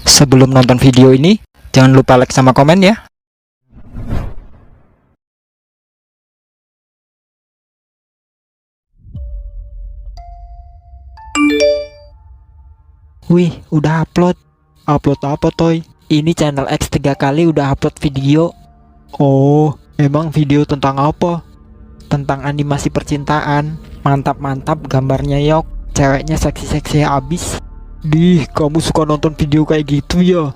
Sebelum nonton video ini, jangan lupa like sama komen ya. Wih, udah upload. Upload apa, Toy? Ini channel X 3 kali udah upload video. Oh, emang video tentang apa? Tentang animasi percintaan. Mantap-mantap gambarnya, Yok. Ceweknya seksi-seksi abis. Dih, kamu suka nonton video kayak gitu ya?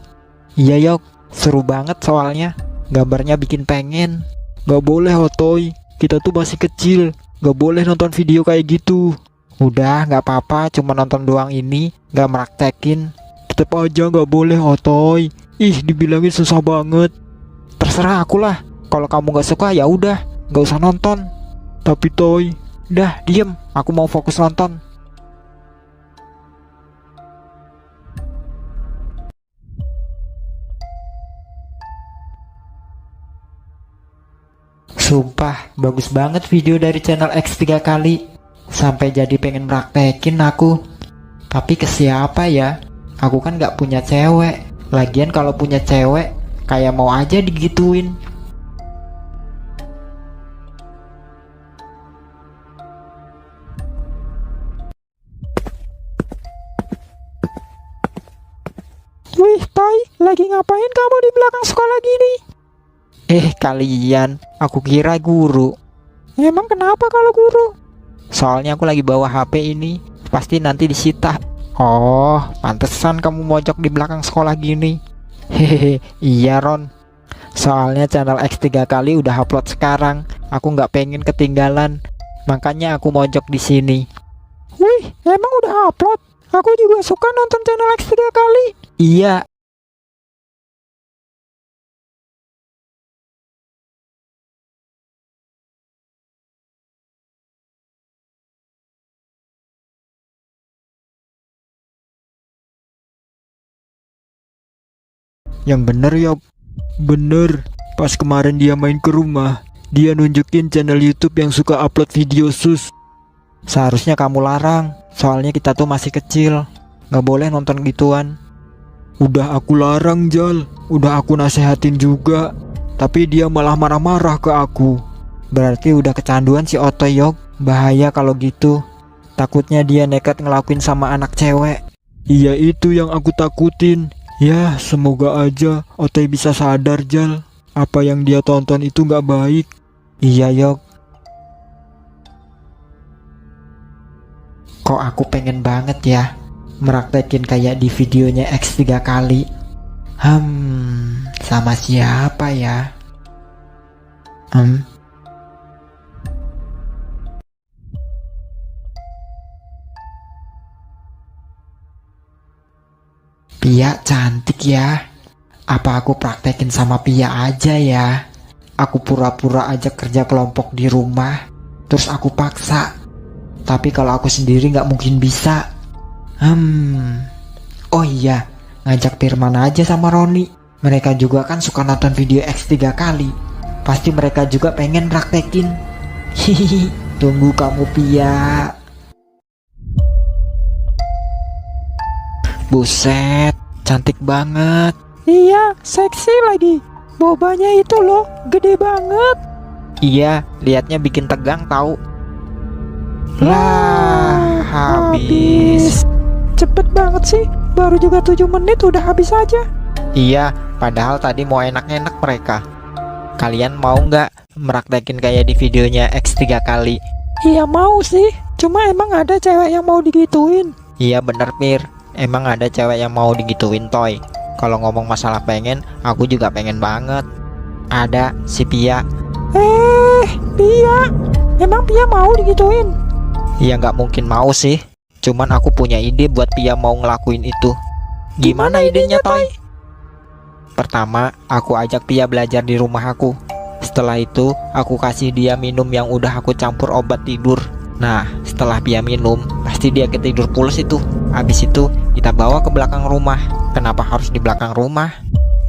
Iya, Yok. Seru banget soalnya. Gambarnya bikin pengen. Gak boleh, Toy. Kita tuh masih kecil. Gak boleh nonton video kayak gitu. Udah, gak apa-apa. Cuma nonton doang ini. Gak meraktekin. Tetep aja gak boleh, Toy. Ih, dibilangin susah banget. Terserah aku lah. Kalau kamu gak suka ya udah, gak usah nonton. Tapi Toy, dah diem. Aku mau fokus nonton. Sumpah, bagus banget video dari channel X 3 kali. Sampai jadi pengen praktekin aku. Tapi ke siapa ya? Aku kan gak punya cewek. Lagian kalau punya cewek, kayak mau aja digituin. Wih, Toy, lagi ngapain kamu di belakang sekolah gini? Kalian, aku kira guru. Emang kenapa kalau guru? Soalnya aku lagi bawa HP ini, pasti nanti disita. Oh, pantesan kamu mojok di belakang sekolah gini. Hehehe, iya Ron. Soalnya channel X 3 kali udah upload sekarang. Aku nggak pengen ketinggalan, makanya aku mojok di sini. Wih, emang udah upload? Aku juga suka nonton channel X 3 kali. Iya. Yang bener ya. Bener. Pas kemarin dia main ke rumah, dia nunjukin channel YouTube yang suka upload video sus. Seharusnya kamu larang. Soalnya kita tuh masih kecil. Gak boleh nonton gituan. Udah aku larang, Jal. Udah aku nasehatin juga. Tapi dia malah marah-marah ke aku. Berarti udah kecanduan si Oto, Yok. Bahaya kalau gitu. Takutnya dia nekat ngelakuin sama anak cewek. Iya, itu yang aku takutin. Ya, semoga aja Otoy bisa sadar, Jal. Apa yang dia tonton itu gak baik. Iya, Yok. Kok aku pengen banget ya meraktekin kayak di videonya X 3 kali. Sama siapa ya? Pia cantik ya. Apa aku praktekin sama Pia aja ya? Aku pura-pura aja kerja kelompok di rumah, terus aku paksa. Tapi kalau aku sendiri nggak mungkin bisa. Oh iya, ngajak Firman aja sama Roni. Mereka juga kan suka nonton video X 3 kali. Pasti mereka juga pengen praktekin. Hihihi, tunggu kamu Pia. Buset, cantik banget. Iya, seksi lagi. Bobanya itu loh, gede banget. Iya, liatnya bikin tegang tahu. Lah, habis. Cepet banget sih, baru juga 7 menit udah habis aja. Iya, padahal tadi mau enak-enak mereka. Kalian mau nggak meraktekin kayak di videonya X 3 kali? Iya mau sih, cuma emang ada cewek yang mau digituin. Iya bener Pir. Emang ada cewek yang mau digituin, Toy. Kalau ngomong masalah pengen, aku juga pengen banget. Ada si Pia. Pia? Emang Pia mau digituin? Iya nggak mungkin mau sih. Cuman aku punya ide buat Pia mau ngelakuin itu. Gimana idenya, Toy? Pertama, aku ajak Pia belajar di rumah aku. Setelah itu, aku kasih dia minum yang udah aku campur obat tidur. Nah, setelah Pia minum, pasti dia ketidur pules itu. Habis itu, kita bawa ke belakang rumah. Kenapa harus di belakang rumah?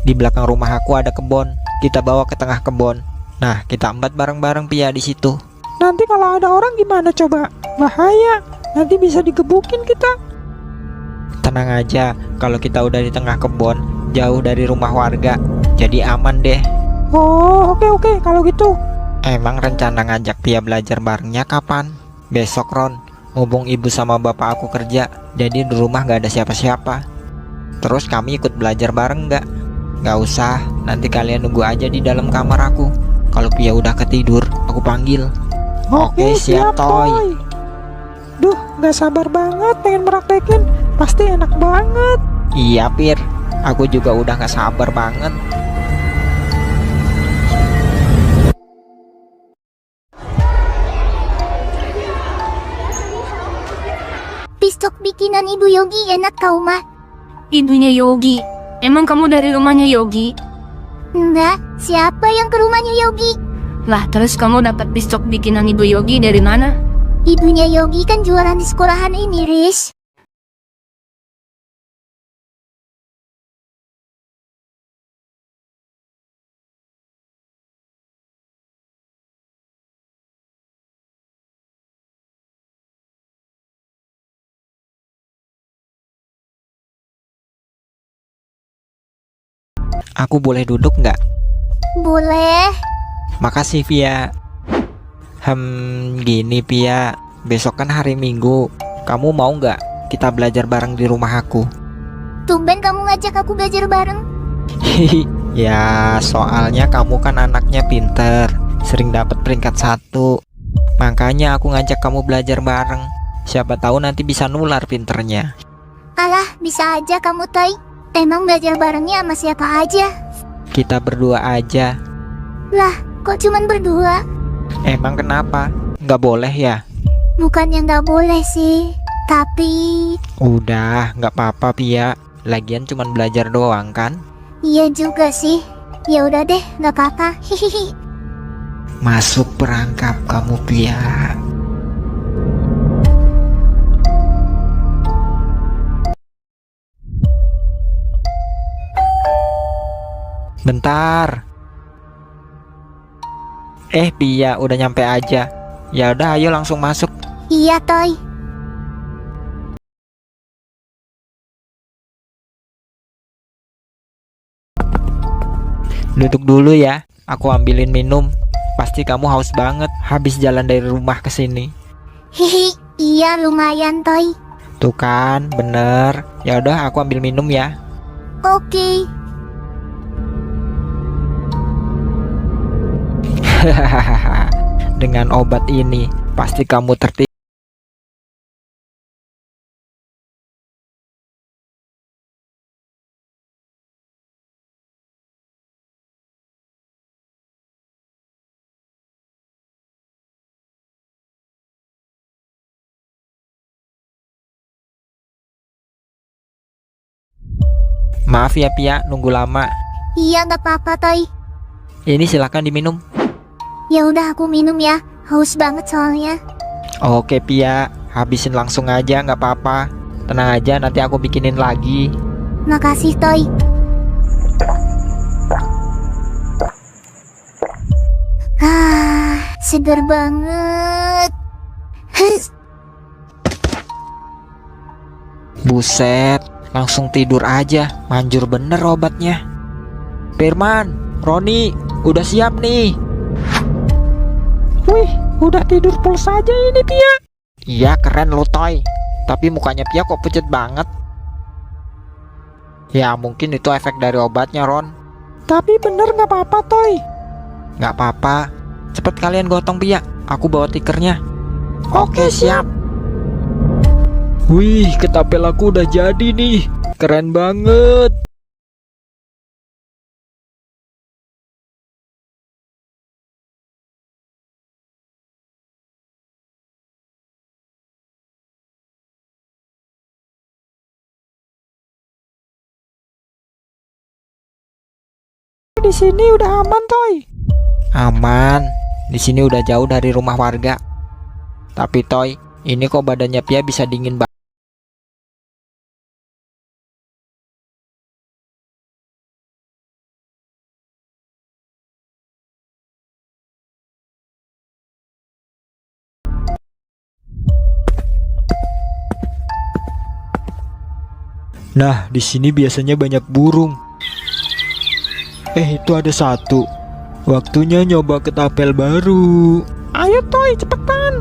Di belakang rumah aku ada kebun. Kita bawa ke tengah kebun. Nah, kita embat bareng-bareng Pia di situ. Nanti kalau ada orang gimana coba? Bahaya. Nanti bisa digebukin kita. Tenang aja, kalau kita udah di tengah kebun, jauh dari rumah warga, jadi aman deh. Oh, oke, kalau gitu. Emang rencana ngajak Pia belajar barengnya kapan? Besok, Ron. Mumpung ibu sama bapak aku kerja, jadi di rumah gak ada siapa-siapa. Terus kami ikut belajar bareng nggak? Nggak usah, nanti kalian nunggu aja di dalam kamar aku. Kalau Pia udah ketidur, aku panggil. Oke, siap, Toy. Duh, nggak sabar banget pengen praktekin. Pasti enak banget. Iya, Pir. Aku juga udah nggak sabar banget. Pistok bikinan Ibu Yogi enak kau mah. Ibunya Yogi. Emang kamu dari rumahnya Yogi? Enggak, siapa yang ke rumahnya Yogi? Lah, terus kamu dapat pistok bikinan Ibu Yogi dari mana? Ibunya Yogi kan jualan di sekolahan ini, Riz. Aku boleh duduk nggak? Boleh. Makasih, Pia. Gini, Pia. Besok kan hari Minggu. Kamu mau nggak kita belajar bareng di rumah aku? Tumben kamu ngajak aku belajar bareng. Ya, soalnya kamu kan anaknya pinter, sering dapat peringkat 1. Makanya aku ngajak kamu belajar bareng. Siapa tahu nanti bisa nular pinternya. Alah, bisa aja kamu, Toy. Emang belajar barengnya sama siapa aja? Kita berdua aja. Lah, kok cuman berdua? Emang kenapa? Nggak boleh ya? Bukannya nggak boleh sih, tapi... Udah, nggak apa-apa, Pia. Lagian cuman belajar doang kan? Iya juga sih. Ya udah deh, nggak apa-apa. Hihihi. Masuk perangkap kamu, Pia. Bentar. Pia, udah nyampe aja. Ya udah, ayo langsung masuk. Iya, Toy. Duduk dulu ya. Aku ambilin minum. Pasti kamu haus banget habis jalan dari rumah ke sini. Hihi, iya lumayan, Toy. Tuh kan, bener. Ya udah, aku ambil minum ya. Oke. Dengan obat ini pasti kamu tertidur. Maaf ya, Pia, nunggu lama. Iya, nggak apa-apa, Toy. Ini silakan diminum. Ya udah aku minum ya. Haus banget soalnya. Oke, Pia, habisin langsung aja, nggak apa-apa. Tenang aja, nanti aku bikinin lagi. Makasih, Toy. Seger banget. Buset, langsung tidur aja. Manjur bener obatnya. Firman, Roni, udah siap nih. Wih, udah tidur full saja ini, Pia. Iya, keren lo, Toy. Tapi mukanya Pia kok pucat banget. Ya, mungkin itu efek dari obatnya, Ron. Tapi bener nggak apa-apa, Toy. Nggak apa-apa. Cepet kalian gotong, Pia. Aku bawa tikernya. Oke, siap. Wih, ketapel aku udah jadi nih. Keren banget. Di sini udah aman, Toy. Aman. Di sini udah jauh dari rumah warga. Tapi Toy, ini kok badannya Pia bisa dingin banget. Nah, di sini biasanya banyak burung. Itu ada satu. Waktunya nyoba ketapel baru. Ayo Toy, cepetan.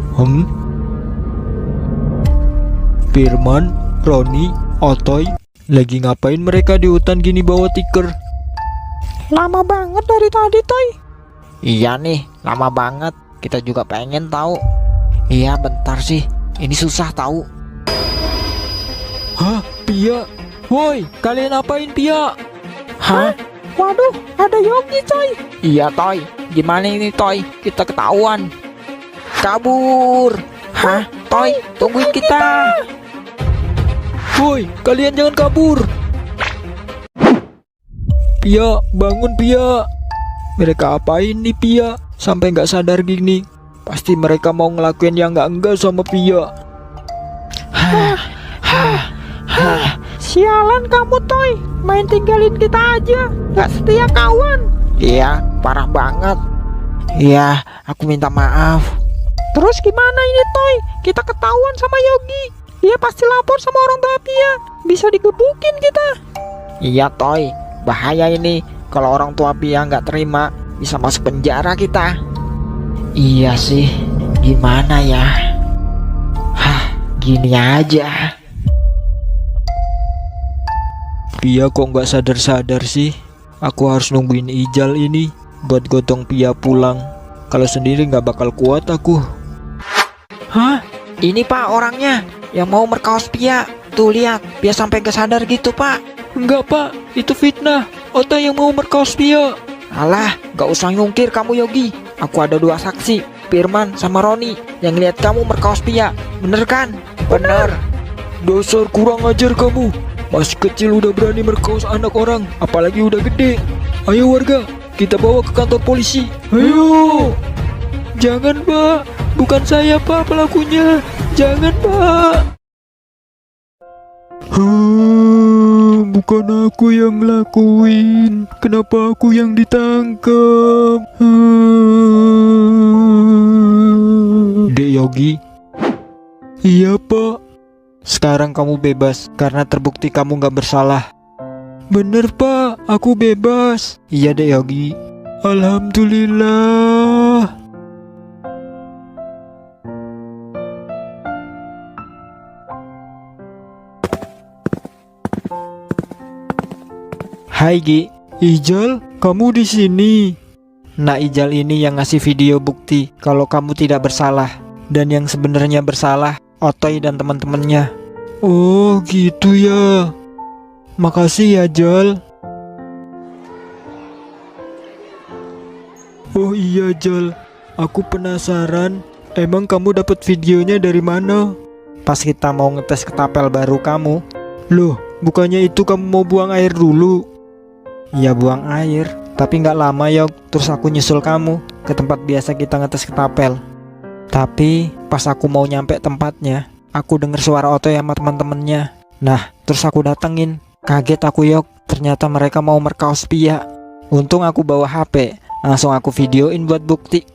Firman, Roni, Otoy, lagi ngapain mereka di hutan gini bawa tikar? Lama banget dari tadi, Toy. Iya nih, lama banget. Kita juga pengen tahu. Iya, bentar sih. Ini susah tahu. Hah, Pia? Woi, kalian apain Pia? Hah? Waduh, ada Yogi, Toy. Iya, Toy. Gimana ini, Toy? Kita ketahuan. Kabur. Hah? Toy, tungguin kita. Woi, kalian jangan kabur. Pia, bangun Pia. Mereka apain nih Pia? Sampai nggak sadar gini. Pasti mereka mau ngelakuin yang enggak sama Pia. Sialan kamu Toy, main tinggalin kita aja, nggak setia kawan. Iya, parah banget. Iya, aku minta maaf. Terus gimana ini Toy? Kita ketahuan sama Yogi. Dia pasti lapor sama orang tua Pia. Bisa digebukin kita. Iya Toy, bahaya ini. Kalau orang tua Pia nggak terima, bisa masuk penjara kita. Iya sih, gimana ya? Gini aja. Pia kok nggak sadar-sadar sih? Aku harus nungguin Ijal ini buat gotong Pia pulang. Kalau sendiri nggak bakal kuat aku. Hah? Ini Pak orangnya yang mau merkaos Pia. Tuh lihat, Pia sampai nggak sadar gitu Pak. Enggak Pak, itu fitnah. Ota yang mau merkaos Pia. Alah, nggak usah nyungkir kamu Yogi. Aku ada 2 saksi, Firman sama Roni, yang lihat kamu merkaos Pia. Bener kan? Bener. Dasar kurang ajar kamu. Masih kecil udah berani merkaos anak orang, apalagi udah gede. Ayo warga, kita bawa ke kantor polisi. Ayo. Jangan Pak, bukan saya Pak pelakunya. Jangan Pak. Bukan aku yang ngelakuin. Kenapa aku yang ditangkap? Dek Yogi. Iya Pak. Sekarang kamu bebas karena terbukti kamu gak bersalah. Bener Pak, aku bebas. Iya Dek Yogi. Alhamdulillah. Hai Gi. Ijal, kamu di sini. Nah, Ijal ini yang ngasih video bukti kalau kamu tidak bersalah. Dan yang sebenarnya bersalah Otoy dan teman-temannya. Oh gitu ya. Makasih ya Jal. Oh iya Jal, aku penasaran. Emang kamu dapat videonya dari mana? Pas kita mau ngetes ketapel baru kamu. Loh, bukannya itu kamu mau buang air dulu? Iya buang air, tapi nggak lama Yok. Terus aku nyusul kamu ke tempat biasa kita ngetes ketapel. Tapi pas aku mau nyampe tempatnya, aku denger suara Otoy sama teman-temannya. Nah, terus aku datengin. Kaget aku Yok, ternyata mereka mau merkaos Pia. Untung aku bawa HP, langsung aku videoin buat bukti.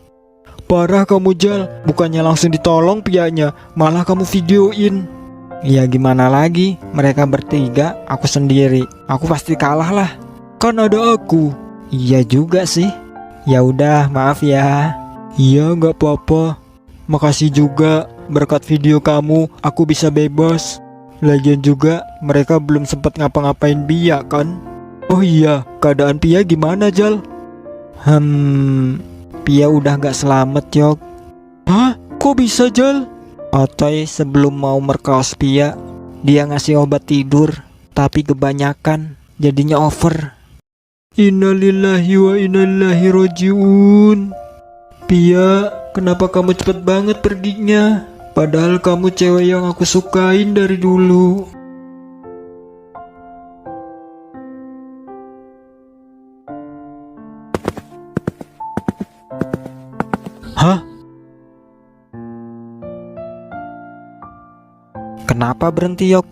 Parah kamu Jal, bukannya langsung ditolong Pianya, malah kamu videoin. Ya gimana lagi, mereka bertiga, aku sendiri. Aku pasti kalah lah. Kan ada aku. Iya juga sih. Ya udah, maaf ya. Iya nggak apa-apa. Makasih juga, berkat video kamu aku bisa bebas. Lagian juga mereka belum sempat ngapa-ngapain Pia kan. Oh iya, keadaan Pia gimana Jal? Pia udah gak selamat Yok. Hah? Kok bisa Jal? Otoy sebelum mau merkaos Pia, dia ngasih obat tidur, tapi kebanyakan, jadinya over. Innalillahi wa innalillahi rojiun. Pia, kenapa kamu cepet banget perginya? Padahal kamu cewek yang aku sukain dari dulu. Hah? Kenapa berhenti Yok?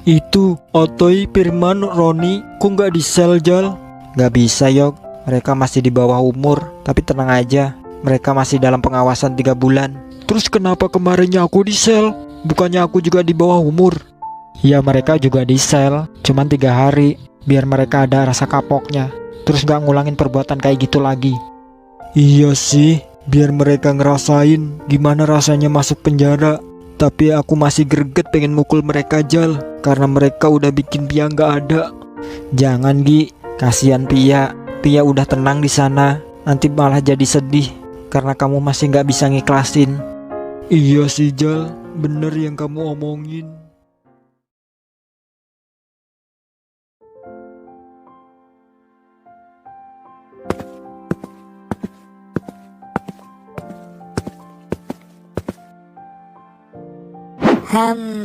Itu Otoy, Firman, Roni, kok nggak di sel Jal? Nggak bisa Yok, mereka masih di bawah umur. Tapi tenang aja, mereka masih dalam pengawasan 3 bulan. Terus kenapa kemarinnya aku di sel? Bukannya aku juga di bawah umur? Ya mereka juga di sel, cuman 3 hari, biar mereka ada rasa kapoknya. Terus gak ngulangin perbuatan kayak gitu lagi. Iya sih, biar mereka ngerasain gimana rasanya masuk penjara. Tapi aku masih greget pengen mukul mereka, Jal, karena mereka udah bikin Pia gak ada. Jangan Gi, kasihan Pia. Pia udah tenang di sana, nanti malah jadi sedih karena kamu masih gak bisa ngiklasin. Iya sih Jal, bener yang kamu omongin.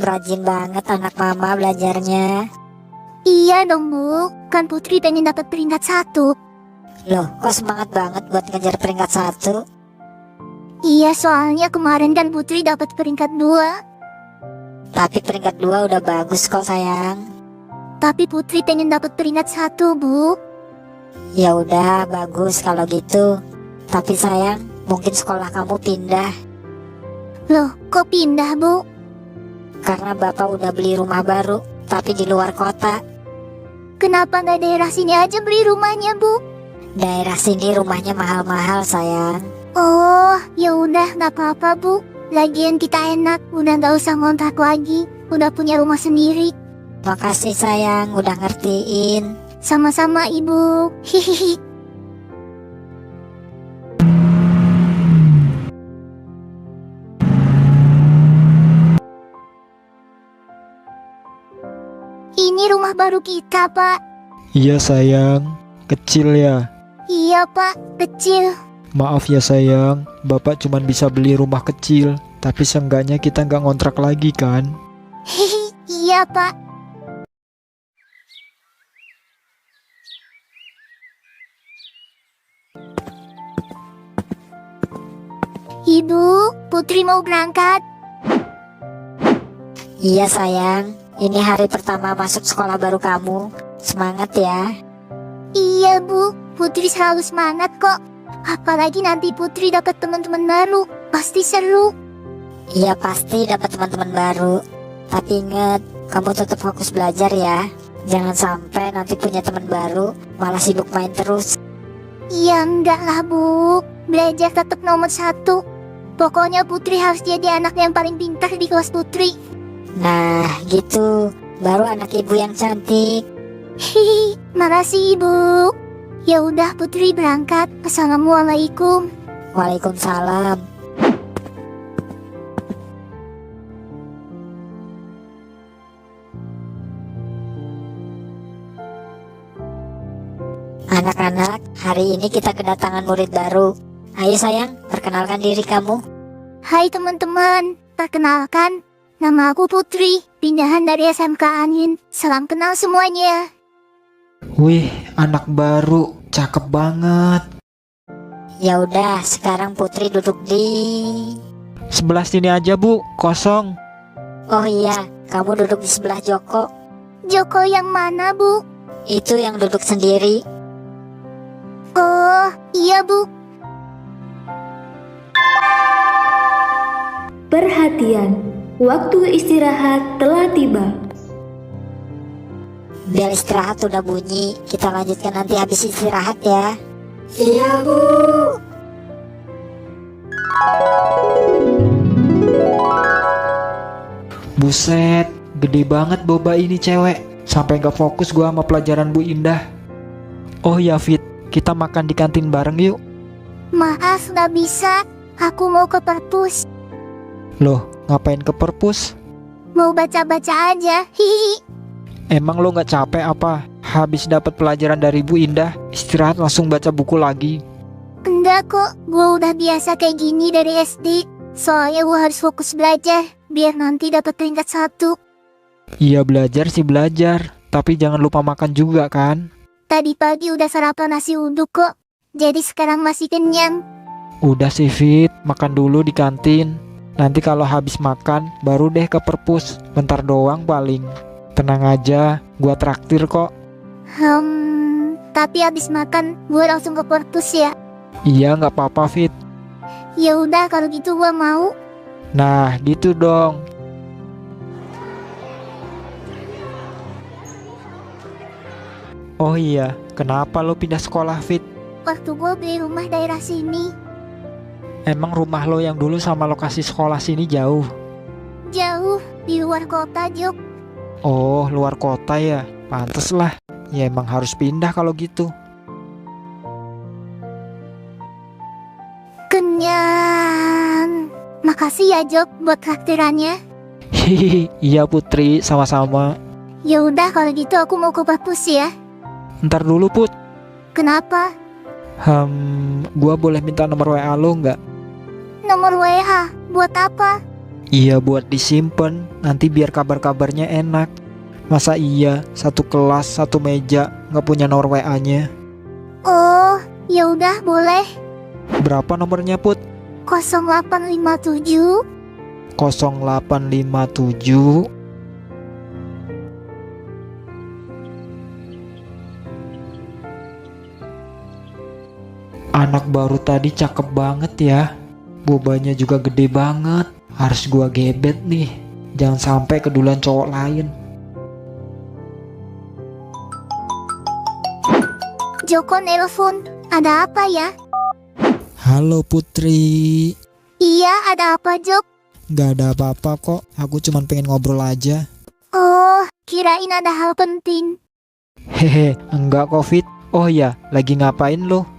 Rajin banget anak mama belajarnya. Iya dong Bu, kan Putri pengen dapat peringkat 1. Loh, kok semangat banget buat ngejar peringkat 1? Iya, soalnya kemarin kan Putri dapat peringkat 2. Tapi peringkat 2 udah bagus kok sayang. Tapi Putri pengen dapat peringkat 1 Bu. Ya udah bagus kalau gitu. Tapi sayang, mungkin sekolah kamu pindah. Loh, kok pindah Bu? Karena bapak udah beli rumah baru, tapi di luar kota. Kenapa nggak daerah sini aja beli rumahnya Bu? Daerah sini rumahnya mahal-mahal sayang. Oh, ya udah nggak apa-apa Bu. Lagian kita enak, udah nggak usah ngontrak lagi. Udah punya rumah sendiri. Makasih sayang, udah ngertiin. Sama-sama Ibu. Hihihi. Ini rumah baru kita, Pak. Iya sayang, kecil ya. Iya, Pak, kecil. Maaf ya sayang, bapak cuma bisa beli rumah kecil. Tapi seenggaknya kita nggak ngontrak lagi kan? Hihi, iya, Pak. Ibu, Putri mau berangkat. Iya sayang, ini hari pertama masuk sekolah baru kamu. Semangat ya. Iya, Bu. Putri selalu semangat kok. Apalagi nanti Putri dapat teman-teman baru. Pasti seru. Iya pasti dapat teman-teman baru. Tapi ingat, kamu tetap fokus belajar ya. Jangan sampai nanti punya teman baru malah sibuk main terus. Iya enggak lah Bu. Belajar tetap nomor 1. Pokoknya Putri harus jadi anak yang paling pintar di kelas Putri. Nah gitu, baru anak ibu yang cantik. Hihi, makasih Ibu. Ya udah Putri berangkat. Assalamualaikum. Waalaikumsalam. Anak-anak, hari ini kita kedatangan murid baru. Ayo sayang, perkenalkan diri kamu. Hai teman-teman, perkenalkan, nama aku Putri, pindahan dari SMK Angin. Salam kenal semuanya. Wih, anak baru, cakep banget. Ya udah, sekarang Putri duduk di... Sebelah sini aja Bu, kosong. Oh iya, kamu duduk di sebelah Joko. Joko yang mana Bu? Itu yang duduk sendiri. Oh, iya Bu. Perhatian, waktu istirahat telah tiba. Bel istirahat udah bunyi. Kita lanjutkan nanti habis istirahat ya. Iya Bu. Buset, gede banget boba ini cewek. Sampai gak fokus gua sama pelajaran Bu Indah. Oh ya Fit, kita makan di kantin bareng yuk. Maaf gak bisa. Aku mau ke perpus. Loh, ngapain ke perpus? Mau baca-baca aja. Hihi. Emang lo gak capek apa? Habis dapat pelajaran dari Bu Indah, istirahat langsung baca buku lagi. Enggak kok, gue udah biasa kayak gini dari SD. Soalnya gue harus fokus belajar, biar nanti dapat peringkat 1. Iya belajar sih belajar, tapi jangan lupa makan juga kan? Tadi pagi udah sarapan nasi uduk kok. Jadi sekarang masih kenyang. Udah sih Fit, makan dulu di kantin. Nanti kalau habis makan, baru deh ke perpus. Bentar doang paling. Tenang aja, gua traktir kok. Tapi habis makan gue langsung ke perpus ya. Iya gak apa-apa Fit. Ya udah kalau gitu gue mau. Nah gitu dong. Oh iya, kenapa lo pindah sekolah, Fit? Waktu gue beli rumah daerah sini. Emang rumah lo yang dulu sama lokasi sekolah sini jauh? Jauh, di luar kota, Jok. Oh, luar kota ya? Pantes lah. Ya emang harus pindah kalau gitu. Kenyang. Makasih ya, Jok, buat traktirannya. Hihihi, iya Putri, sama-sama. Ya udah kalau gitu aku mau ke perpus ya. Ntar dulu Put. Kenapa? Gua boleh minta nomor WA lo nggak? Nomor WA, buat apa? Iya buat disimpan, nanti biar kabar-kabarnya enak. Masa iya, satu kelas, satu meja, nggak punya nomor WA-nya? Oh, ya udah boleh. Berapa nomornya Put? 0857 0857 Anak baru tadi cakep banget ya. Bobanya juga gede banget. Harus gua gebet nih. Jangan sampai kedulan cowok lain. Joko nelpon, ada apa ya? Halo Putri. Iya, ada apa, Jok? Gak ada apa-apa kok. Aku cuma pengen ngobrol aja. Oh, kirain ada hal penting. Hehe, enggak kok Fit. Oh ya, lagi ngapain lo?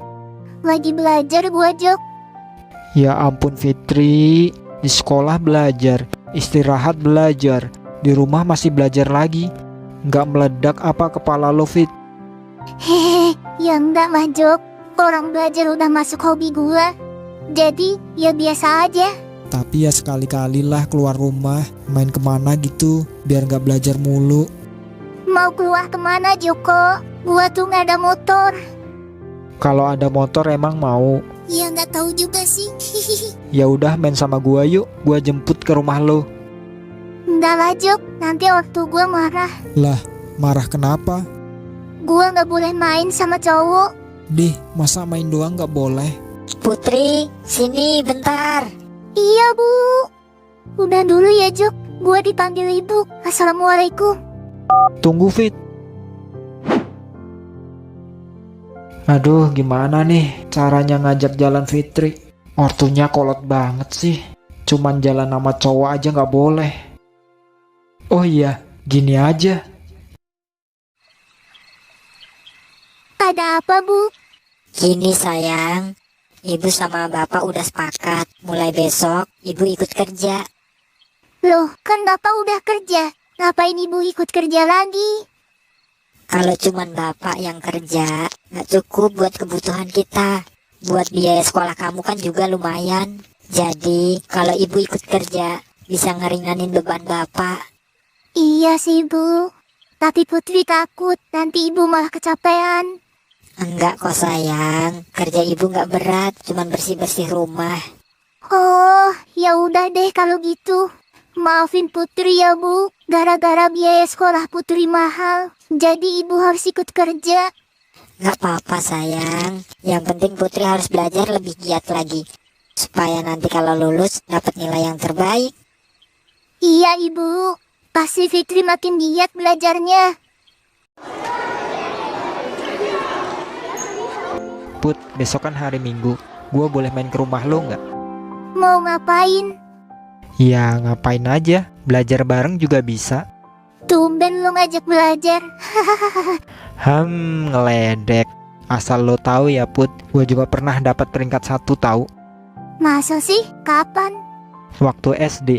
Lagi belajar gua, Jok. Ya ampun Fitri. Di sekolah belajar, istirahat belajar, di rumah masih belajar lagi. Nggak meledak apa kepala lo Fit? Hehehe, ya enggak mah, Jok. Orang belajar udah masuk hobi gua. Jadi, ya biasa aja. Tapi ya sekali-kali lah keluar rumah, main kemana gitu, biar nggak belajar mulu. Mau keluar kemana, Joko? Gua tuh nggak ada motor. Kalau ada motor emang mau? Ya nggak tahu juga sih. Ya udah main sama gua yuk, gua jemput ke rumah lo. Nggak lah, Jok. Nanti waktu gua marah. Lah, marah kenapa? Gua nggak boleh main sama cowok. Dih, masa main doang nggak boleh? Putri, sini bentar. Iya, Bu. Udah dulu ya, Jok. Gua dipanggil ibu. Assalamualaikum. Tunggu Fit. Aduh, gimana nih caranya ngajak jalan Fitri? Ortunya kolot banget sih. Cuman jalan sama cowok aja nggak boleh. Oh iya, gini aja. Ada apa, Bu? Gini sayang, ibu sama bapak udah sepakat. Mulai besok ibu ikut kerja. Loh, kan Bapak udah kerja. Ngapain Ibu ikut kerja lagi? Kalau cuman bapak yang kerja, nggak cukup buat kebutuhan kita. Buat biaya sekolah kamu kan juga lumayan. Jadi kalau ibu ikut kerja, bisa ngeringanin beban bapak. Iya sih, Bu. Tapi Putri takut nanti Ibu malah kecapean. Enggak kok sayang, kerja ibu nggak berat, cuman bersih-bersih rumah. Oh, ya udah deh kalau gitu. Maafin Putri ya, Bu. Gara-gara biaya sekolah Putri mahal, jadi Ibu harus ikut kerja. Nggak apa-apa sayang, yang penting Putri harus belajar lebih giat lagi. Supaya nanti kalau lulus dapat nilai yang terbaik. Iya, Ibu. Pasti Fitri makin giat belajarnya. Put, besok kan hari Minggu. Gua boleh main ke rumah lo nggak? Mau ngapain? Ya ngapain aja, belajar bareng juga bisa. Tumben lo ngajak belajar. Ngeledek. Asal lo tahu ya Put, gue juga pernah dapat peringkat 1 tahu. Masa sih? Kapan? Waktu SD.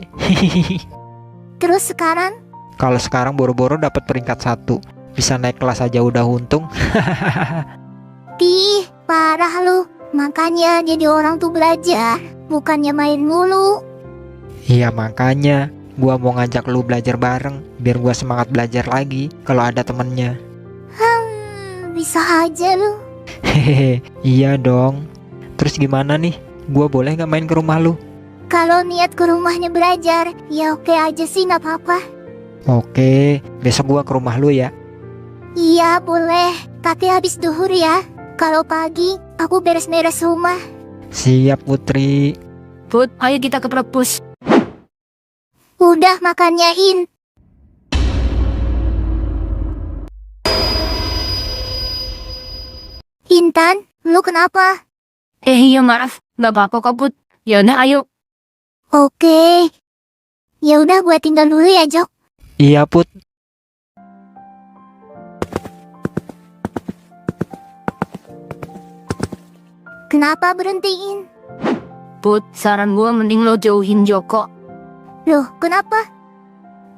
Terus sekarang? Kalau sekarang boro-boro dapat peringkat 1, bisa naik kelas aja udah untung. Tih, parah lu. Makanya jadi orang tuh belajar, bukannya main mulu. Iya makanya, gua mau ngajak lu belajar bareng, biar gua semangat belajar lagi kalau ada temennya. Bisa aja lu. Hehehe, iya dong. Terus gimana nih? Gua boleh nggak main ke rumah lu? Kalau niat ke rumahnya belajar, ya oke aja sih, nggak apa-apa. Oke, besok gua ke rumah lu ya. Iya boleh, tapi habis duhur ya. Kalau pagi, aku beres-beres rumah. Siap Putri. Put, ayo kita ke perpus. Udah makannya In. Intan, lu kenapa? Iya maaf, gak apa-apa kok Put. Yaudah ayo. Oke. Ya udah gua tinggal dulu ya, Jok. Iya Put. Kenapa berhentiin? Put, saran gue mending lo jauhin Joko. Loh, kenapa?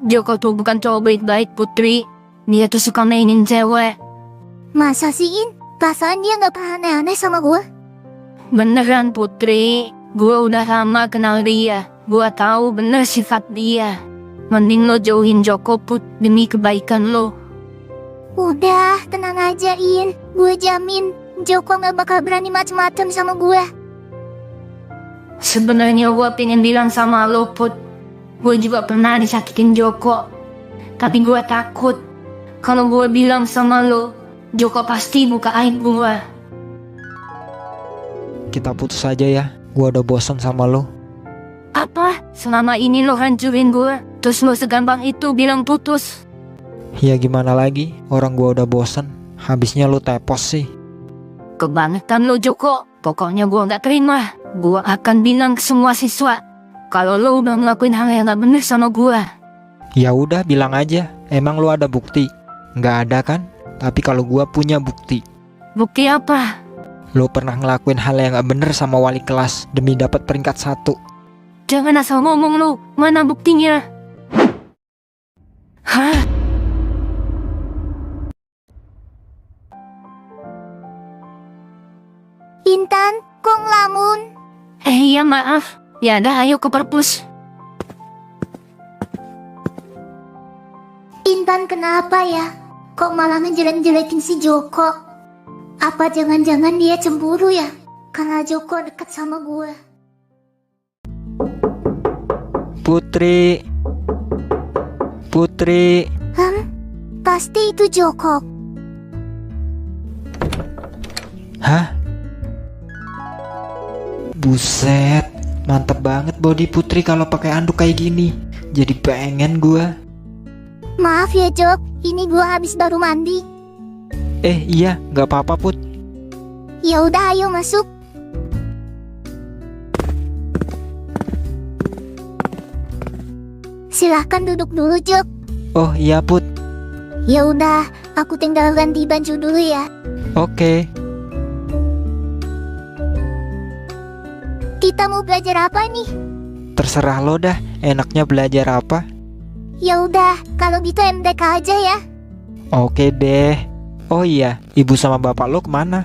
Joko tuh bukan cowok baik-baik Putri. Dia tuh suka mainin cewek. Masa sih, In? Perasaan dia gak pernah aneh-aneh sama gua. Beneran Putri. Gue udah lama kenal dia. Gue tahu bener sifat dia. Mending lo jauhin Joko Put demi kebaikan lo. Udah, tenang aja, In. Gue jamin Joko gak bakal berani macem-macem sama gue. Sebenarnya gue pengen bilang sama lo Put. Gue juga pernah disakitin Joko. Tapi gue takut. Kalau gue bilang sama lo, Joko pasti buka aib gue. Kita putus aja ya. Gua udah bosan sama lo. Apa? Selama ini lo hancurin gue. Terus lo segampang itu bilang putus. Ya gimana lagi? Orang gua udah bosan. Habisnya lo tepos sih. Kebangetan lo Joko. Pokoknya gue gak terima. Gue akan bilang ke semua siswa kalau lo udah ngelakuin hal yang gak bener sama gue. Ya udah bilang aja. Emang lo ada bukti? Nggak ada kan? Tapi kalau gua punya bukti. Bukti apa? Lo pernah ngelakuin hal yang gak bener sama wali kelas demi dapat peringkat 1. Jangan asal ngomong lo. Mana buktinya? Hah? Intan, kok ngelamun? Iya maaf. Ya dah ayo ke perpus. Intan kenapa ya? Kok malah ngejelek-jelekin si Joko? Apa jangan-jangan dia cemburu ya? Karena Joko deket sama gue. Putri. Putri. Pasti itu Joko. Hah? Buset, mantep banget body Putri kalau pakai anduk kayak gini. Jadi pengen gua. Maaf ya Jok, ini gue habis baru mandi. Iya, nggak apa-apa Put. Ya udah ayo masuk. Silahkan duduk dulu Jok. Oh iya Put. Ya udah, aku tinggal ganti baju dulu ya. Oke. Kita mau belajar apa nih? Terserah lo dah, enaknya belajar apa? Ya udah, kalau gitu MDK aja ya. Oke deh. Oh iya, ibu sama bapak lo kemana?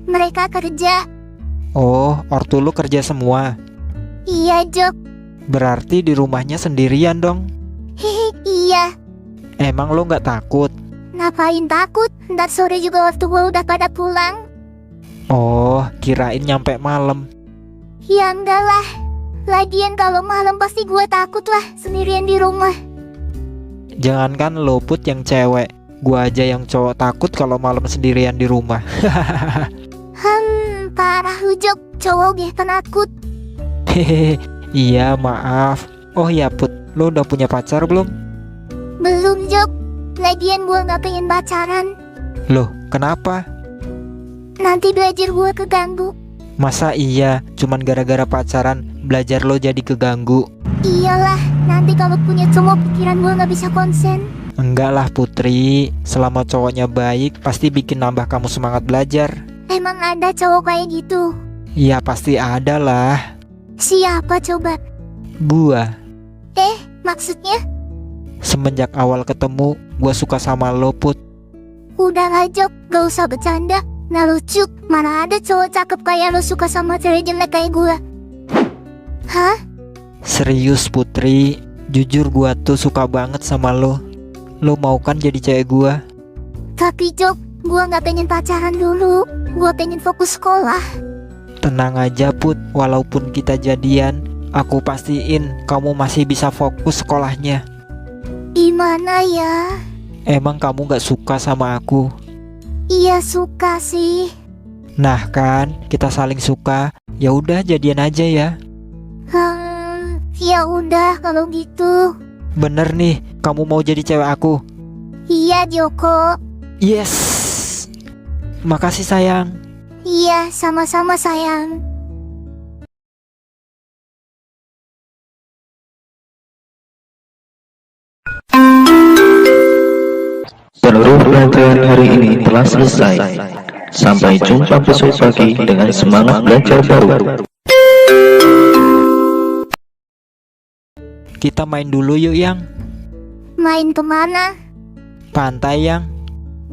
Mereka kerja. Oh, ortu lo kerja semua. Iya Jok. Berarti di rumahnya sendirian dong. Hehe, iya. Emang lo nggak takut? Ngapain takut? Ntar sore juga waktu gue udah pada pulang. Oh, kirain nyampe malam. Ya enggak lah. Lagian kalau malam pasti gue takut lah sendirian di rumah. Jangankan lo Put yang cewek, gua aja yang cowok takut kalau malam sendirian di rumah. Parah lu Jok, cowok gue penakut. Hehehe, iya maaf. Oh ya Put, lo udah punya pacar belum? Belum Jok. Lagian gue gak pengen pacaran. Loh, kenapa? Nanti belajar gue keganggu. Masa iya, cuman gara-gara pacaran belajar lo jadi keganggu? Iyalah, nanti kalau punya cowok pikiran gue gak bisa konsen. Enggak lah Putri, selama cowoknya baik pasti bikin nambah kamu semangat belajar. Emang ada cowok kayak gitu? Iya pasti ada lah. Siapa coba? Gua. Maksudnya? Semenjak awal ketemu, gua suka sama lo Put. Udahlah Jok, gak usah bercanda. Nah lucu, mana ada cowok cakep kayak lo suka sama cewek jelek kayak gue. Hah? Serius Putri, jujur gua tuh suka banget sama lo. Lo mau kan jadi cewek gua? Tapi Jok, gue gak pengen pacaran dulu. Gue pengen fokus sekolah. Tenang aja Put, walaupun kita jadian, aku pastiin kamu masih bisa fokus sekolahnya. Gimana ya? Emang kamu gak suka sama aku? Iya suka sih. Nah kan, kita saling suka. Ya udah jadian aja ya. Ya udah kalau gitu. Bener nih, kamu mau jadi cewek aku? Iya Joko. Yes. Makasih sayang. Iya, sama-sama sayang. Seluruh pelajaran hari ini telah selesai. Sampai jumpa besok pagi dengan semangat belajar baru. Kita main dulu yuk Yang. Main kemana? Pantai Yang.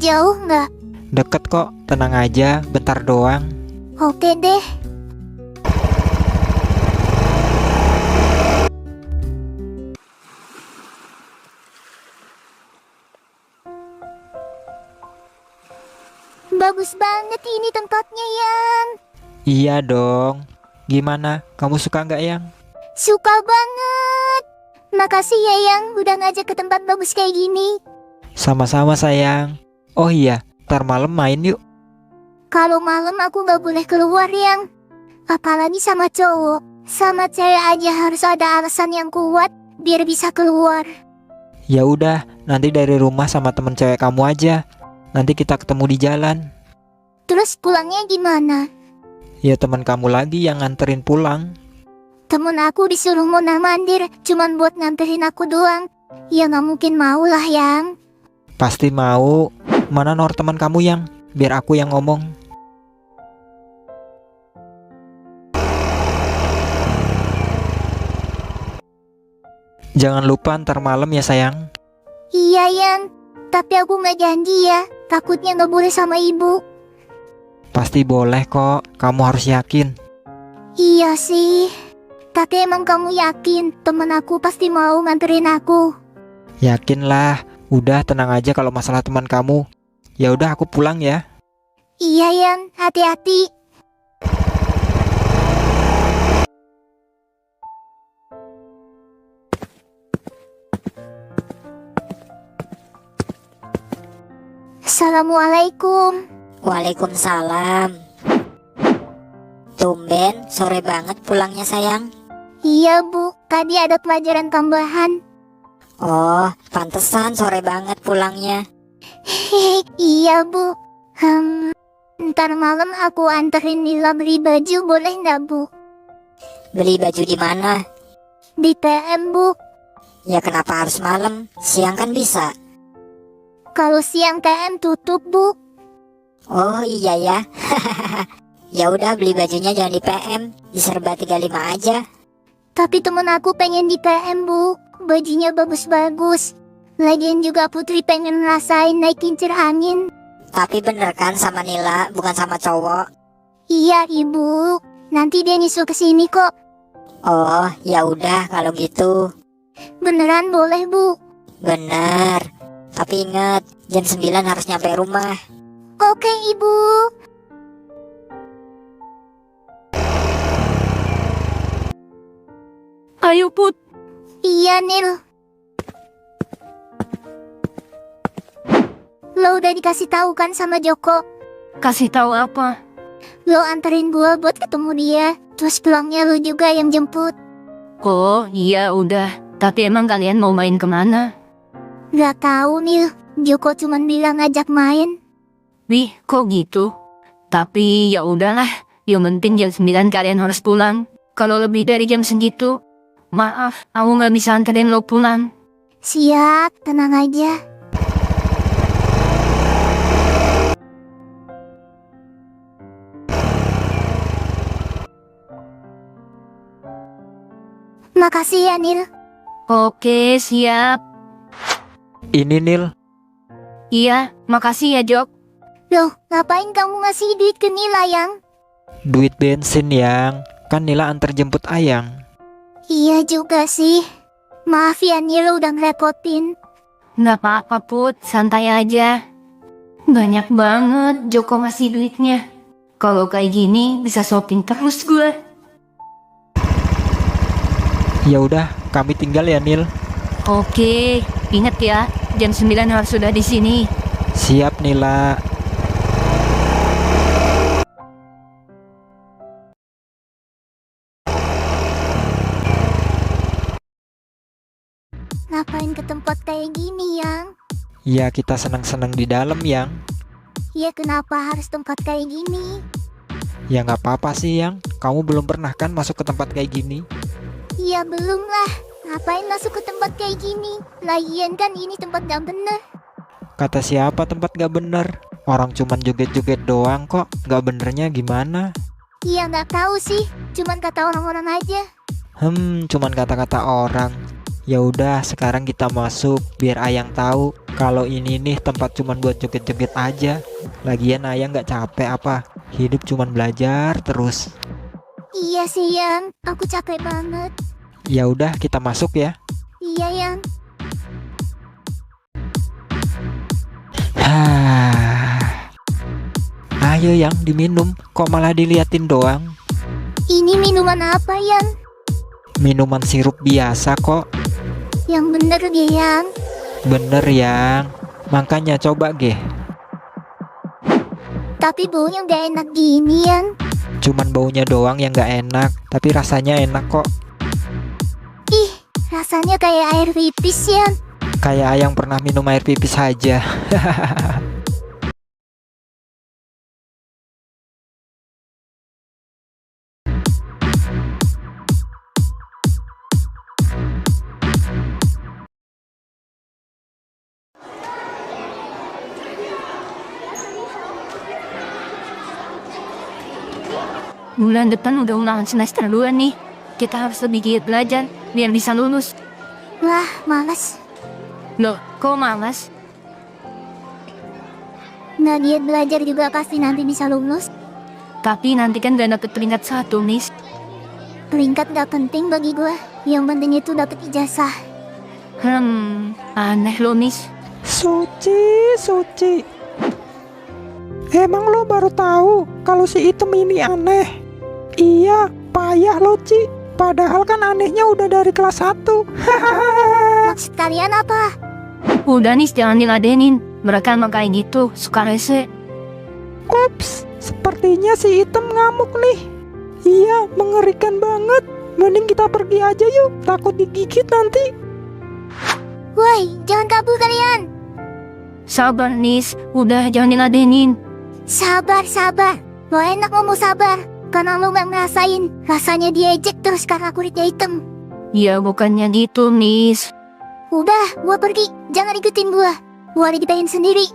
Jauh nggak? Deket kok, tenang aja, bentar doang. Oke deh. Bagus banget ini tempatnya, Yang. Iya dong. Gimana, kamu suka nggak Yang? Suka banget. Makasih ya, Yang, udah ngajak ke tempat bagus kayak gini. Sama-sama sayang. Oh iya, ntar malam main yuk. Kalau malam aku nggak boleh keluar, Yang. Apalagi sama cowok. Sama cewek aja harus ada alasan yang kuat biar bisa keluar. Ya udah, nanti dari rumah sama temen cewek kamu aja. Nanti kita ketemu di jalan. Terus pulangnya gimana? Ya teman kamu lagi yang nganterin pulang. Temen aku disuruh mondar-mandir cuman buat nganterin aku doang. Ya nggak mungkin mau lah, Yang. Pasti mau. Mana nomor teman kamu Yang? Biar aku yang ngomong. Jangan lupa ntar malam ya sayang. Iya, Yang. Tapi aku nggak janji ya. Takutnya nggak boleh sama ibu. Pasti boleh kok. Kamu harus yakin. Iya sih. Tapi emang kamu yakin temen aku pasti mau nganterin aku? Yakinlah. Udah tenang aja kalau masalah teman kamu. Ya udah aku pulang ya. Iya, Yang. Hati-hati. Assalamualaikum. Waalaikumsalam. Tumben, sore banget pulangnya sayang. Iya, Bu. Tadi ada pelajaran tambahan. Oh, pantesan sore banget pulangnya. Hehe, iya, Bu. Ntar malam aku anterin Nila beli baju, boleh nggak, Bu? Beli baju di mana? Di PM, Bu. Ya kenapa harus malam? Siang kan bisa. Kalau siang PM tutup, Bu. Oh iya ya. Ya udah beli bajunya jangan di PM, di Serba 35 aja. Tapi temen aku pengen di PM, Bu. Bajunya bagus-bagus. Lagian juga Putri pengen ngerasain naik kincir angin. Tapi bener kan sama Nila, bukan sama cowok? Iya, Ibu. Nanti dia nyusul ke sini kok. Oh, ya udah kalau gitu. Beneran boleh, Bu? Bener. Tapi ingat, jam 9 harus nyampe rumah. Oke, Ibu. Ayo Put, Iya, Nil. Lo udah dikasih tahu kan sama Joko? kasih tahu apa? Lo anterin gua buat ketemu dia. Terus pulangnya lo juga yang jemput. Oh iya udah, tapi emang kalian mau main kemana? Gak tahu, Nil. Joko cuman bilang ngajak main. Wih, kok gitu? Tapi ya udahlah, yang penting jam 9 kalian harus pulang. Kalau lebih dari jam segitu, maaf, aku nggak bisa anterin lo pulang. Siap, tenang aja. Makasih ya, Nil. Oke, siap. Ini Nil. Iya, makasih ya Jok. Loh, ngapain kamu ngasih duit ke Nila, Yang? Duit bensin Yang. Kan Nila antar jemput Ayang. Iya juga sih. Maaf ya, Nil, udah ngerepotin. Nggak apa-apa Put, santai aja. Banyak banget Joko ngasih duitnya. Kalau kayak gini bisa shopping terus gue. Ya udah, kami tinggal ya Nil. Oke, ingat ya, jam 9 harus sudah di sini. Siap Nila. Ngapain ke tempat kayak gini, Yang? Ya kita senang-senang di dalam Yang. Ya kenapa harus tempat kayak gini? Ya nggak apa-apa sih Yang, kamu belum pernah kan masuk ke tempat kayak gini? Ya belum lah. Ngapain masuk ke tempat kayak gini? Lagian kan ini tempat gak bener. Kata siapa tempat gak bener? Orang cuman joget-joget doang kok, gak benernya gimana? Ya nggak tahu sih, cuman kata orang-orang aja. Cuman kata-kata orang. Ya udah, sekarang kita masuk biar Ayang tahu kalau ini nih tempat cuman buat joget-joget aja. Lagian Ayang nggak capek apa? Hidup cuman belajar terus. Iya sih Yang, aku capek banget. Ya udah, kita masuk ya. Iya Yang. Ayo Yang, diminum. Kok malah diliatin doang? Ini minuman apa Yang? Minuman sirup biasa kok. Yang bener dia Yang. Bener Yang. Makanya coba geh. Tapi baunya gak enak gini Yang. Cuman baunya doang yang gak enak, tapi rasanya enak kok. Ih, rasanya kayak air pipis Yang. Kayak Ayang pernah minum air pipis aja. Bulan depan udah ulangan semester 2 nih. Kita harus lebih giat belajar biar bisa lulus. Wah, males. Loh, kok malas? Nggak giat belajar juga pasti nanti bisa lulus. Tapi nanti kan gak dapet peringkat 1, Miss. Peringkat gak penting bagi gue. Yang penting itu dapet ijazah. Aneh loh, Miss. Suci. Emang lo baru tahu kalau si Item ini aneh? Iya, payah lo Ci. Padahal kan anehnya udah dari kelas 1. Maksud kalian apa? Udah nih, jangan diladenin. Mereka emang kayak gitu, suka rese. Ups, sepertinya si Item ngamuk nih. Iya, mengerikan banget. Mending kita pergi aja yuk, takut digigit nanti. Woi, jangan kabur kalian. Sabar, Nis. Udah, jangan diladenin. Sabar. Lo enak ngomong sabar. Karena lo gak ngerasain rasanya diejek terus karena kulitnya hitam. Ya bukannya gitu, Nis. Udah, gua pergi. Jangan ikutin gua. Gua lagi pengen sendiri.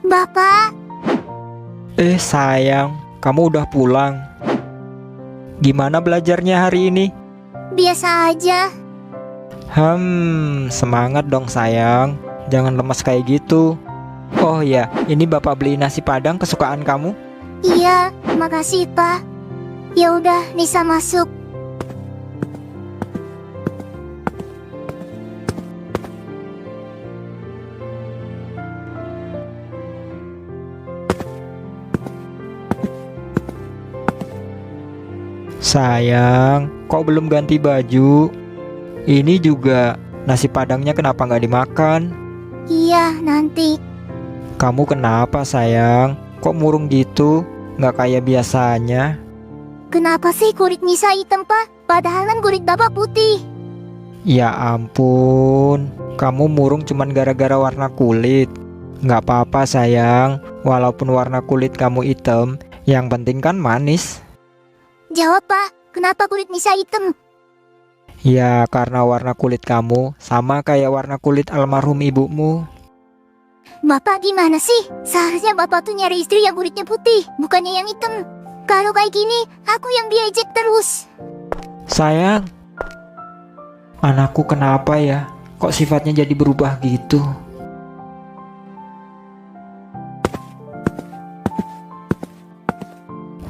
Bapak, Sayang, kamu udah pulang. Gimana belajarnya hari ini? biasa aja. Semangat dong sayang. Jangan lemas kayak gitu. Oh ya, ini Bapak beli nasi Padang kesukaan kamu. Iya, makasih Pak. Ya udah, Nisa masuk. Sayang, kok belum ganti baju? Ini juga nasi Padangnya kenapa nggak dimakan? Iya, nanti. Kamu kenapa sayang? Kok murung gitu? Nggak kayak biasanya. Kenapa sih kulit Nisa hitam Pak? Padahal kan kulit Bapak putih. Ya ampun, kamu murung cuman gara-gara warna kulit. Nggak apa-apa sayang, walaupun warna kulit kamu hitam, yang penting kan manis. Jawab Pak, kenapa kulit Nisa hitam? Ya karena warna kulit kamu sama kayak warna kulit almarhum ibumu. Bapak gimana sih? Seharusnya Bapak tuh nyari istri yang kulitnya putih, bukannya yang hitam. Kalau kayak gini, aku yang diejek terus. Sayang, anakku kenapa ya? Kok sifatnya jadi berubah gitu?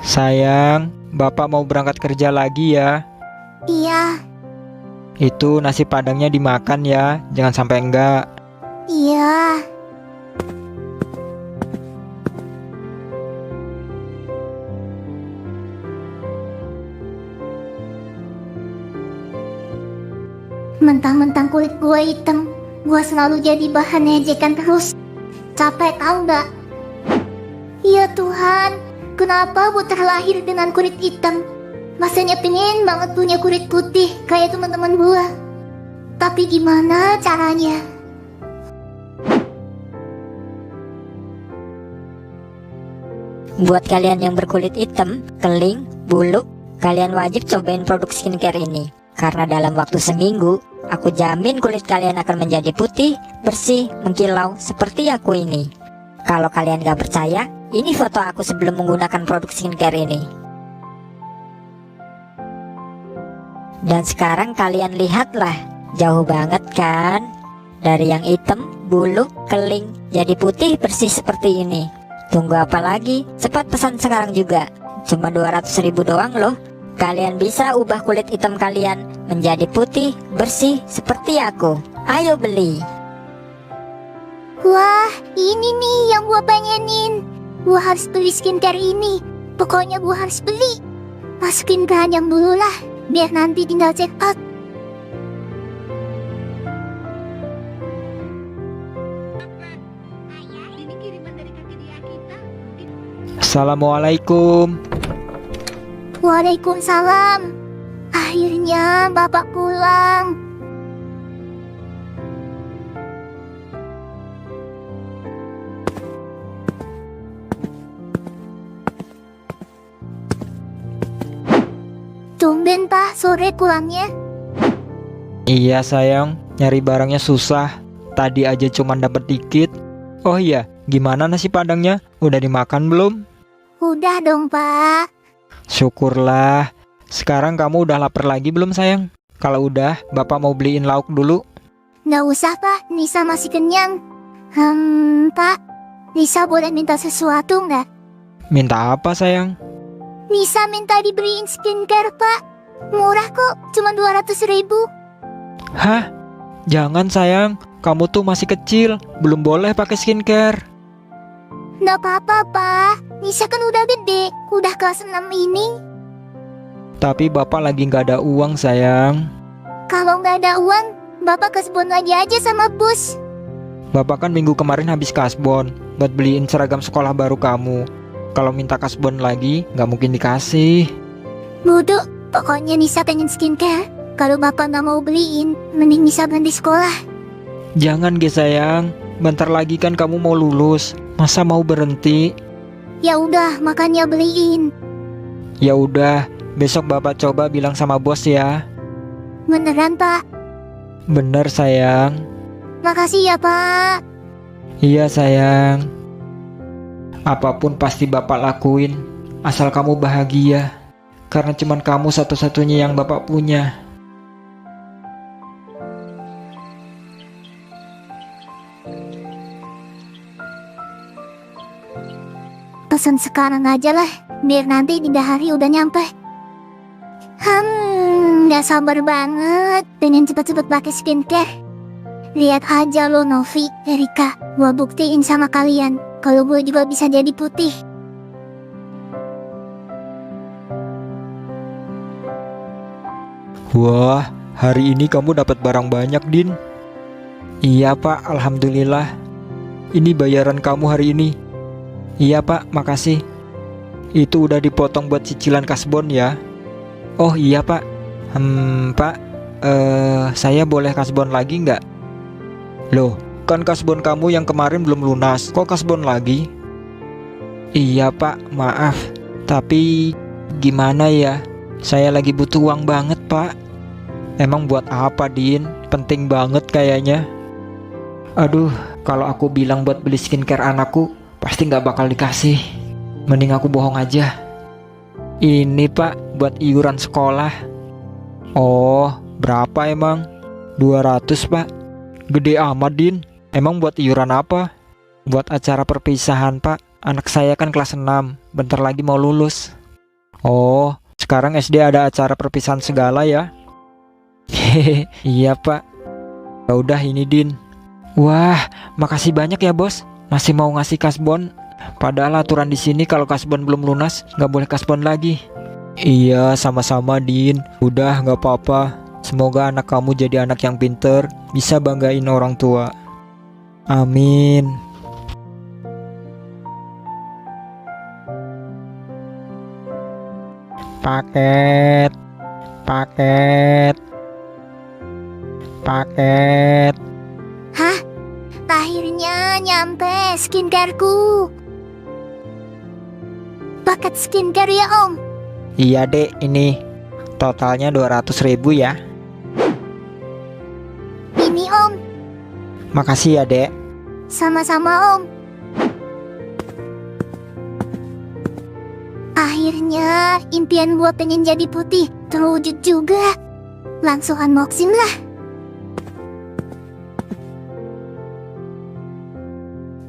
Sayang, Bapak mau berangkat kerja lagi ya. Iya, Itu nasi padangnya dimakan ya, jangan sampai enggak. iya. Mentang-mentang kulit gue hitam, gue selalu jadi bahan ejekan terus. Capek tau gak? Ya Tuhan, Kenapa Bu terlahir dengan kulit hitam? Masanya pengen banget punya kulit putih kayak teman-teman gua. Tapi gimana caranya? Buat kalian yang berkulit hitam, keling, bulu, kalian wajib cobain produk skincare ini. Karena dalam waktu seminggu, aku jamin kulit kalian akan menjadi putih, bersih, mengkilau seperti aku ini. Kalau kalian gak percaya, ini foto aku sebelum menggunakan produk skincare ini. Dan sekarang kalian lihatlah, jauh banget kan? Dari yang hitam, bulu, keling, jadi putih bersih seperti ini. Tunggu apa lagi? Cepat pesan sekarang juga. Cuma 200.000 doang loh. Kalian bisa ubah kulit hitam kalian menjadi putih, bersih seperti aku. Ayo beli. Wah, ini nih yang gua pengenin. Gua harus beli skincare ini. Pokoknya gua harus beli. Masukin keranjang dulu lah, biar nanti tinggal check out. Assalamualaikum. Waalaikumsalam. Akhirnya Bapak pulang. Tumben Pak, sore pulangnya. Iya sayang, nyari barangnya susah. Tadi aja cuman dapat dikit. Oh iya, gimana nasi padangnya? Udah dimakan belum? Udah dong Pak. Syukurlah. Sekarang kamu udah lapar lagi belum sayang? Kalau udah, Bapak mau beliin lauk dulu. Nggak usah Pak, Nisa masih kenyang. Pak, Nisa boleh minta sesuatu nggak? Minta apa sayang? Nisa minta dibeliin skincare Pak. Murah kok, cuma 200.000. Hah? Jangan sayang, kamu tuh masih kecil, belum boleh pakai skincare. Nggak apa-apa Pak, Nisa kan udah gede, udah kelas 6 ini. Tapi Bapak lagi nggak ada uang sayang. Kalau nggak ada uang, Bapak kasbon lagi aja sama bos. Bapak kan minggu kemarin habis kasbon buat beliin seragam sekolah baru kamu. Kalau minta kasbon lagi, nggak mungkin dikasih. Bodoh, pokoknya Nisa pengen skincare. Kalau Bapak nggak mau beliin, mending Nisa berhenti sekolah. Jangan ge sayang, bentar lagi kan kamu mau lulus. Masa mau berhenti? Ya udah, makanya beliin. Ya udah, besok Bapak coba bilang sama bos ya. Beneran Pak? Bener sayang. Makasih ya Pak. Iya sayang. Apapun pasti Bapak lakuin, asal kamu bahagia. Karena cuman kamu satu-satunya yang Bapak punya. Pesan sekarang aja lah, biar nanti 3 hari udah nyampe. Gak sabar banget, pengen cepet-cepet pakai skincare. Lihat aja lo Novi, Erika, gua buktiin sama kalian kalau gue juga bisa jadi putih. Wah, hari ini kamu dapat barang banyak, Din. Iya, Pak, alhamdulillah. Ini bayaran kamu hari ini. Iya, Pak, makasih. Itu udah dipotong buat cicilan kasbon ya. Oh iya, Pak. Pak, saya boleh kasbon lagi nggak? Loh, kan kasbon kamu yang kemarin belum lunas. Kok kasbon lagi? Iya, Pak, maaf. Tapi gimana ya? Saya lagi butuh uang banget, Pak. Emang buat apa, Din? Penting banget kayaknya. Aduh, kalau aku bilang buat beli skincare anakku, pasti nggak bakal dikasih. Mending aku bohong aja. Ini, Pak, buat iuran sekolah. Oh, berapa emang? 200, Pak. Gede amat, Din. Emang buat iuran apa? Buat acara perpisahan, Pak. Anak saya kan kelas 6, bentar lagi mau lulus. Oh, sekarang SD ada acara perpisahan segala ya? Hehehe, iya Pak. Ya udah ini Din. Wah, makasih banyak ya bos. Masih mau ngasih kasbon. Padahal aturan di sini kalau kasbon belum lunas nggak boleh kasbon lagi. Iya, sama-sama Din. Udah nggak apa-apa. Semoga anak kamu jadi anak yang pinter, bisa banggain orang tua. Amin. Paket, paket, paket. Hah? Akhirnya nyampe skincareku. Paket skincare ya Om? Iya dek, ini totalnya 200.000 ya. Ini Om. Makasih ya dek. Sama-sama Om. Akhirnya impian gua pengen jadi putih terwujud juga. Langsung unboxing lah.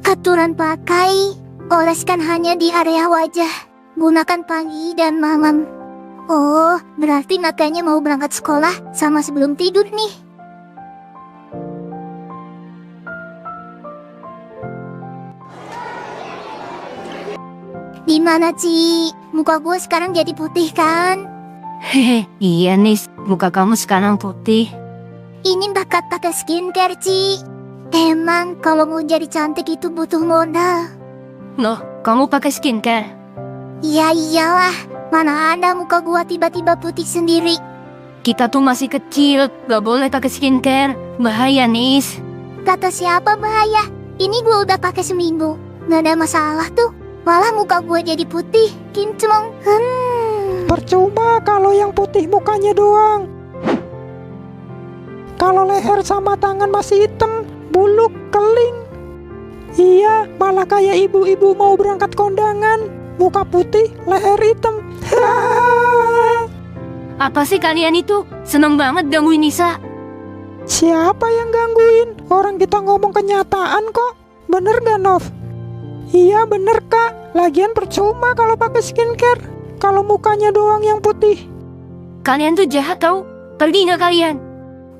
Aturan pakai, oleskan hanya di area wajah. Gunakan pagi dan malam. Oh, berarti makanya mau berangkat sekolah sama sebelum tidur nih. Gimana Ci? Muka gue sekarang jadi putih kan? Hehe, iya Nis, muka kamu sekarang putih. Ini bakat pakai skincare Ci. Emang kalau mau jadi cantik itu butuh modal. Loh, kamu pakai skincare? Ya iyalah, mana ada muka gua tiba-tiba putih sendiri. Kita tuh masih kecil, gak boleh pakai skincare. Bahaya Nis. Kata siapa bahaya? Ini gua udah pakai seminggu, gak ada masalah tuh. Malah muka gua jadi putih, kinclong. Percuma kalau yang putih mukanya doang. Kalau leher sama tangan masih hitam, buluk, keling. Iya, malah kayak ibu-ibu mau berangkat kondangan. Muka putih, leher hitam. Apa sih kalian itu? Seneng banget gangguin Nisa. Siapa yang gangguin? Orang kita ngomong kenyataan kok. Bener gak Nov? Iya bener kak. Lagian percuma kalau pakai skincare. Kalau mukanya doang yang putih. Kalian tuh jahat tau. Pergi gak kalian?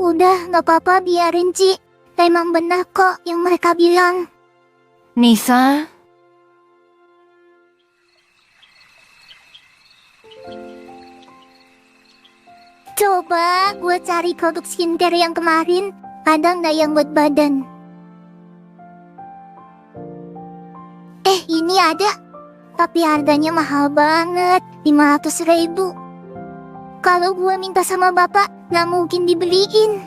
Udah, gak apa-apa biarin Ci. Emang benar kok yang mereka bilang. Nisa, Coba gue cari produk skincare yang kemarin. Ada nggak yang buat badan? Ini ada. Tapi harganya mahal banget. 500.000. Kalau gue minta sama bapak, nggak mungkin dibeliin.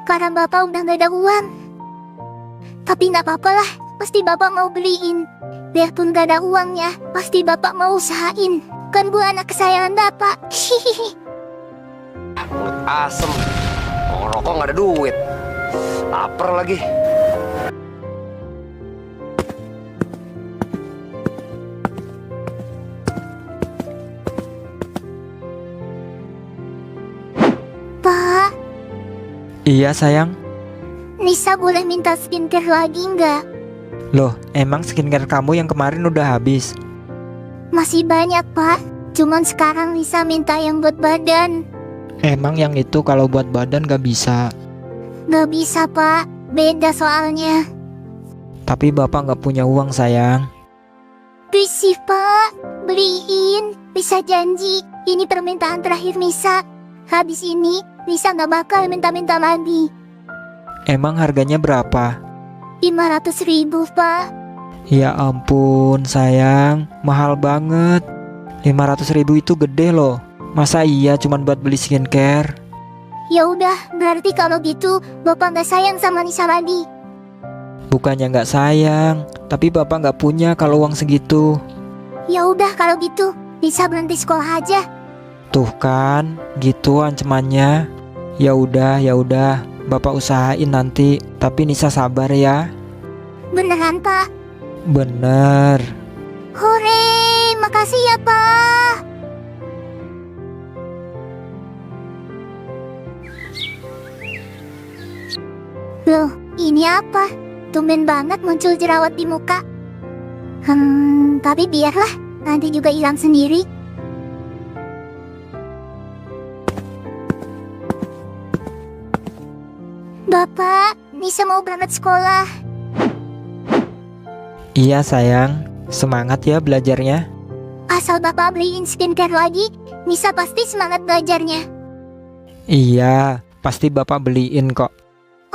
Karena bapak udah nggak ada uang. Tapi nggak apa-apa lah. Pasti bapak mau beliin. Biarpun gak ada uangnya, pasti bapak mau usahain. Kan gue anak kesayangan bapak. Hihihi. Mulut asem, mau ngerokok nggak ada duit, lapar lagi. Pak, Iya sayang. Nisa boleh minta skincare lagi nggak? Loh, emang skincare kamu yang kemarin udah habis? Masih banyak pak. Cuman sekarang Nisa minta yang buat badan. Emang yang itu kalau buat badan gak bisa. Nggak bisa pak, beda soalnya. Tapi bapak gak punya uang sayang. Please sih pak, beliin. Nisa janji, ini permintaan terakhir Nisa. Habis ini, Nisa nggak bakal minta-minta lagi. Emang harganya berapa? 500.000 pak. Ya ampun sayang, mahal banget. 500.000 itu gede loh. Masa iya cuman buat beli skincare? Ya udah, berarti kalau gitu bapak nggak sayang sama Nisa lagi. Bukannya nggak sayang, tapi bapak nggak punya kalau uang segitu. Ya udah kalau gitu, Nisa berhenti sekolah aja. Tuh kan, gitu ancamannya. Ya udah, bapak usahain nanti. Tapi Nisa sabar ya. Beneran pak? Bener. Hore, makasih ya pak. Loh, ini apa? Tumben banget muncul jerawat di muka. Tapi biarlah, nanti juga hilang sendiri. Bapak, Nisa mau berangkat sekolah. Iya sayang, semangat ya belajarnya. Asal bapak beliin skincare lagi, Nisa pasti semangat belajarnya. Iya, pasti bapak beliin kok.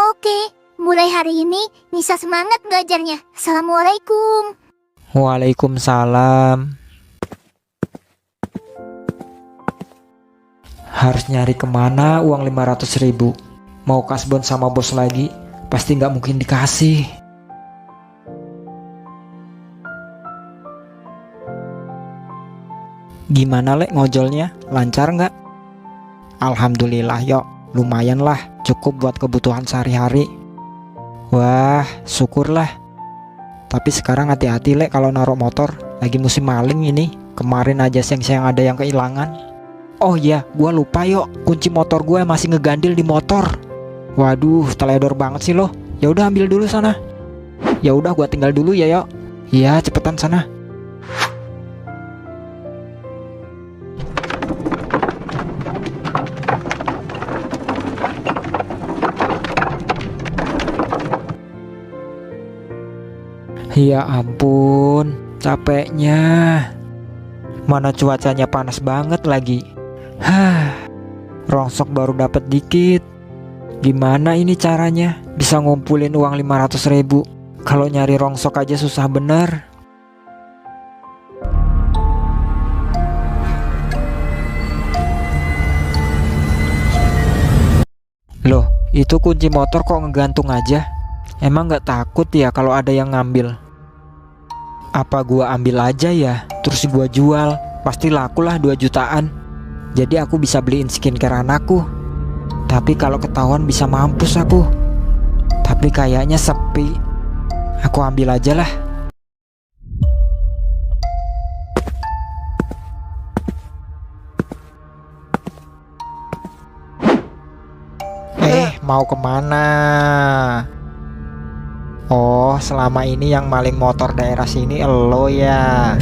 Oke, mulai hari ini Nisa semangat belajarnya. Assalamualaikum. Waalaikumsalam. Harus nyari kemana uang 500.000. Mau kasbon sama bos lagi, pasti nggak mungkin dikasih. Gimana Lek ngojolnya? Lancar nggak? Alhamdulillah Yok, lumayan lah, cukup buat kebutuhan sehari-hari. Wah, syukurlah. Tapi sekarang hati-hati Lek kalau naruh motor, lagi musim maling ini. Kemarin aja siang-siang ada yang kehilangan. Oh iya, gua lupa Yok, kunci motor gue masih ngegandil di motor. Waduh, teledor banget sih lo. Ya udah ambil dulu sana. Ya udah gua tinggal dulu ya Yok. Iya, cepetan sana. Ya ampun, capeknya. Mana cuacanya panas banget lagi. Rongsok baru dapat dikit. Gimana ini caranya bisa ngumpulin uang 500.000? Kalau nyari rongsok aja susah bener. Loh, itu kunci motor kok ngegantung aja? Emang nggak takut ya kalau ada yang ngambil? Apa gua ambil aja ya, terus gua jual? Pasti laku lah 2 jutaan. Jadi aku bisa beliin skincare anakku. Tapi kalau ketahuan bisa mampus aku. Tapi kayaknya sepi. Aku ambil aja lah. Mau kemana? Oh, selama ini yang maling motor daerah sini elo ya?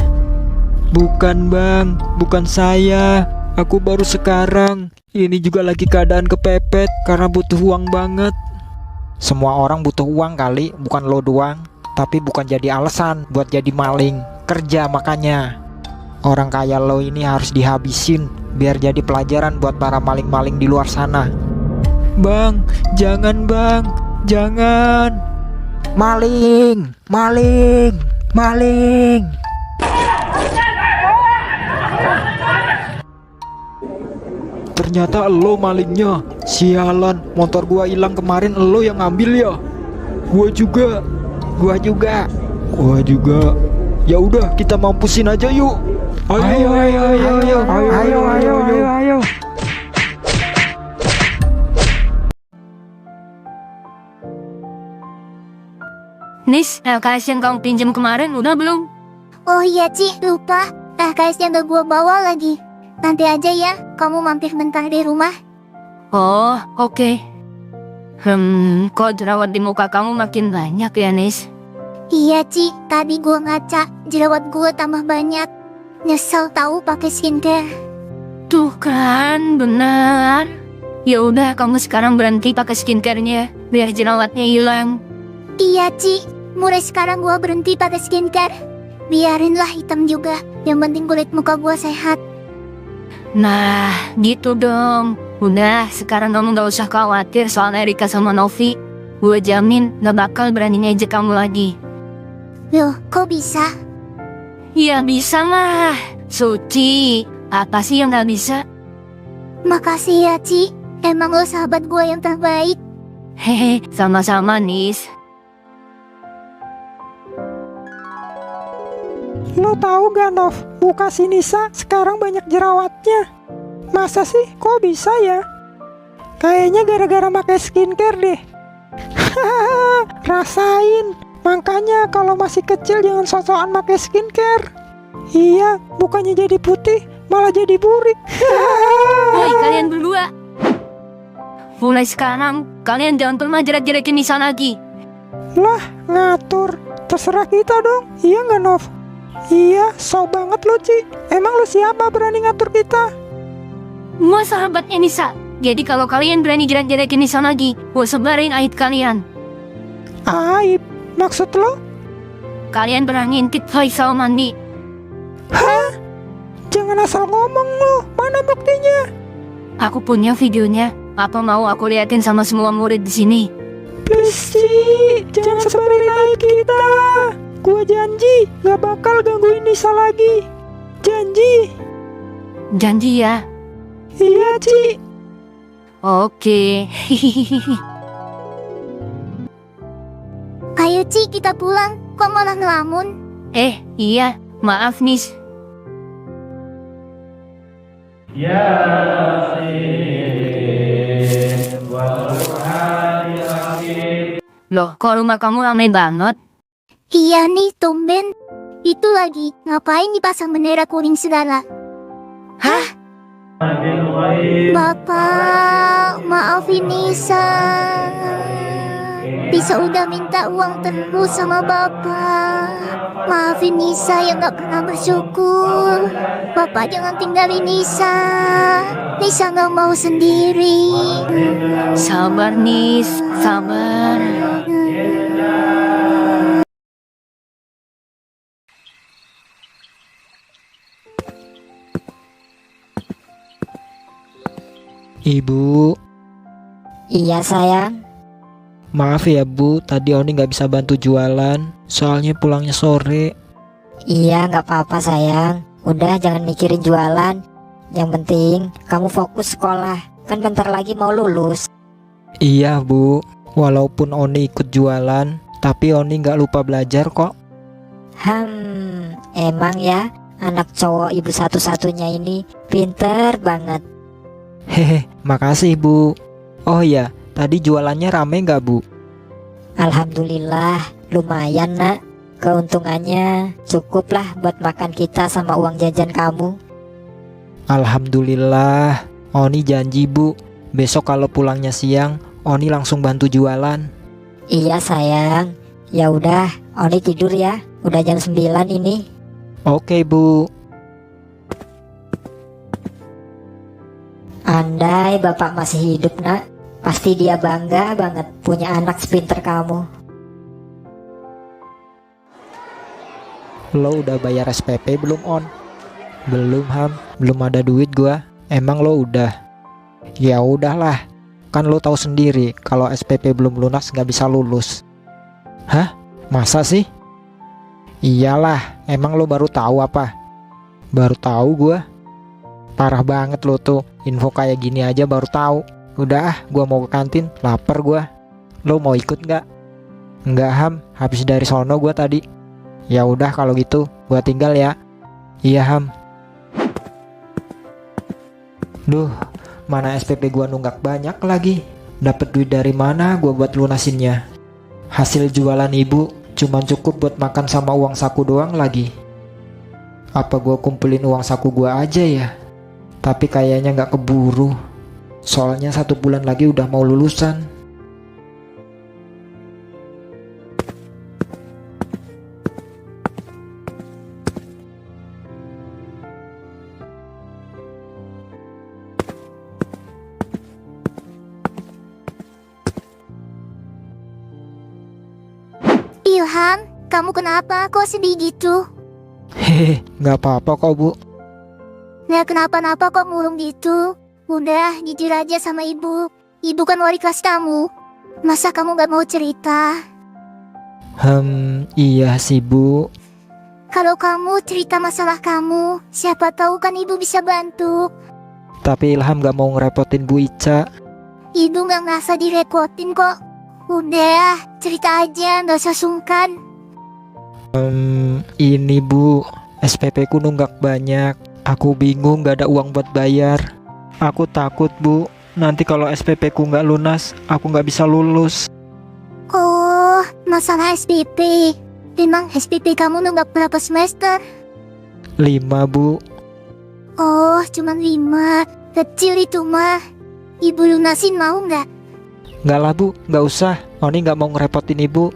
Bukan bang, bukan saya. Aku baru sekarang. Ini juga lagi keadaan kepepet karena butuh uang banget. Semua orang butuh uang kali, bukan lo doang. Tapi bukan jadi alasan buat jadi maling. Kerja makanya. Orang kaya lo ini harus dihabisin biar jadi pelajaran buat para maling-maling di luar sana. Bang, jangan bang, jangan. Maling, maling, maling. Ternyata elo malingnya. Sialan, motor gua hilang kemarin, elo yang ngambil ya. Gua juga. Ya udah, kita mampusin aja yuk. Ayo. Nis, LKS yang kamu pinjam kemarin udah belum? Oh iya Ci, lupa. LKS yang udah gua bawa lagi. Nanti aja ya, kamu mampir bentar di rumah. Oh, oke. Kok jerawat di muka kamu makin banyak ya, Nis? Iya Ci, tadi gua ngaca, jerawat gua tambah banyak. Nyesel tahu pakai skincare. Tuh kan, benar. Ya udah, kamu sekarang berhenti pakai skincare-nya biar jerawatnya hilang. Iya Ci, mulai sekarang gua berhenti pakai skincare. Biarinlah hitam juga, yang penting kulit muka gua sehat. Nah, gitu dong. Udah, sekarang kamu gak usah khawatir soal Erika sama Novi. Gue jamin gak bakal berani ngejek kamu lagi. Loh, kok bisa? Ya bisa lah, Suci. Apa sih yang gak bisa? Makasih ya Ci, emang lo sahabat gua yang terbaik. Hehe, sama-sama Nis. Lo tahu gak Nov, muka si Nisa sekarang banyak jerawatnya. Masa sih, kok bisa ya? Kayaknya gara-gara pakai skincare deh. Rasain. Makanya kalau masih kecil jangan sok-sokan pakai skincare. Iya, bukannya jadi putih, malah jadi burik. Woi kalian berdua, mulai sekarang kalian jangan pernah jelek-jelekin Nisa lagi. Lah, ngatur. Terserah kita dong. Iya nggak Nov? Iya, sok banget lu Ci. Emang lu siapa berani ngatur kita? Gua sahabatnya Nisa. Jadi kalau kalian berani jelek-jelekin Nisa lagi, gua sebarin aib kalian. Aib? Maksud lo? Kalian berani ngintip Faisal mandi. Hah? Jangan asal ngomong lo. Mana buktinya? Aku punya videonya. Apa mau aku liatin sama semua murid di sini? Please Ci, jangan sebarin aib kita. Gua janji gak bakal gangguin Nisa lagi. Janji. Janji ya. Iya, Ci. Oke. Ayo Ci, kita pulang. Kok malah ngelamun? Iya, maaf Nis. Loh, kok rumah kamu ramai banget? Iya nih, tumben. Itu lagi, ngapain dipasang bendera kuning segala? Hah? Bapak, maafin Nisa. Nisa udah minta uang terus sama Bapak. Maafin Nisa yang gak pernah bersyukur. Bapak jangan tinggalin Nisa. Nisa gak mau sendiri. Sabar Nis, sabar. Ibu, Iya sayang. maaf ya Bu, tadi Oni nggak bisa bantu jualan, soalnya pulangnya sore. Iya nggak apa-apa sayang. Udah jangan mikirin jualan. Yang penting kamu fokus sekolah. Kan bentar lagi mau lulus. Iya Bu, walaupun Oni ikut jualan, tapi Oni nggak lupa belajar kok. Emang ya anak cowok ibu satu-satunya ini pinter banget. Hehe, makasih Bu. Oh ya, tadi jualannya rame nggak Bu? Alhamdulillah lumayan nak. Keuntungannya cukup lah buat makan kita sama uang jajan kamu. Alhamdulillah, Oni janji Bu, besok kalau pulangnya siang, Oni langsung bantu jualan. Iya sayang. Ya udah, Oni tidur ya. Udah jam 9 ini. Oke Bu. Andai bapak masih hidup nak, pasti dia bangga banget punya anak sepinter kamu. Lo udah bayar SPP belum On? Belum Ham, belum ada duit gua. Emang lo udah? Ya udahlah, kan lo tahu sendiri kalau SPP belum lunas nggak bisa lulus. Hah? Masa sih? Iyalah, emang lo baru tahu apa? Baru tahu gua. Parah banget lo tuh, info kayak gini aja baru tahu. Udah ah, gua mau ke kantin, lapar gua. Lo mau ikut nggak? Nggak Ham, habis dari sono gua tadi. Ya udah kalau gitu, gua tinggal ya. Iya Ham. Duh, mana SPP gua nunggak banyak lagi. Dapat duit dari mana gua buat lunasinnya? Hasil jualan ibu cuman cukup buat makan sama uang saku doang lagi. Apa gua kumpulin uang saku gua aja ya? Tapi kayaknya nggak keburu. Soalnya 1 bulan lagi udah mau lulusan. Ilham, kamu kenapa? Kok sedih gitu? Hehe, nggak apa-apa kok Bu. Nggak kenapa-napa kok murung gitu. Udah, jujur aja sama ibu. Ibu kan wali kelas kamu. Masa kamu gak mau cerita? Iya sih Bu. Kalau kamu cerita masalah kamu, siapa tahu kan ibu bisa bantu. Tapi Ilham gak mau ngerepotin Bu Ica. Ibu gak ngerasa direpotin kok. Udah, cerita aja, gak usah sungkan. Ini Bu, SPP ku nunggak banyak. Aku bingung gak ada uang buat bayar. Aku takut Bu, nanti kalau SPP ku gak lunas, aku gak bisa lulus. Oh, masalah SPP. Memang SPP kamu nunggak berapa semester? 5 Bu. Oh, cuman 5. Kecil itu mah. Ibu lunasin mau nggak? Nggak lah Bu, nggak usah. Oni nggak mau ngerepotin Ibu.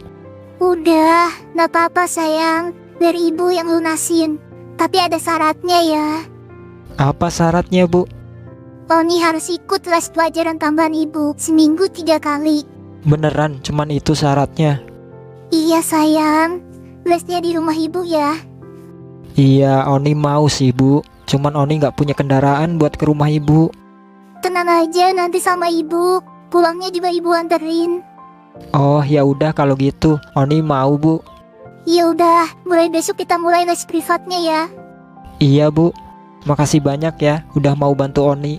Udah, nggak apa-apa sayang. Biar ibu yang lunasin. Tapi ada syaratnya ya. Apa syaratnya Bu? Oni harus ikut les pelajaran tambahan ibu seminggu 3 kali. Beneran cuman itu syaratnya? Iya sayang. Lesnya di rumah ibu ya. Iya, Oni mau sih Bu. Cuman Oni nggak punya kendaraan buat ke rumah Ibu. Tenang aja, nanti sama ibu. Pulangnya juga ibu anterin. Oh ya udah kalau gitu, Oni mau Bu. Ya udah, mulai besok kita mulai les privatnya ya. Iya Bu, makasih banyak ya udah mau bantu Oni.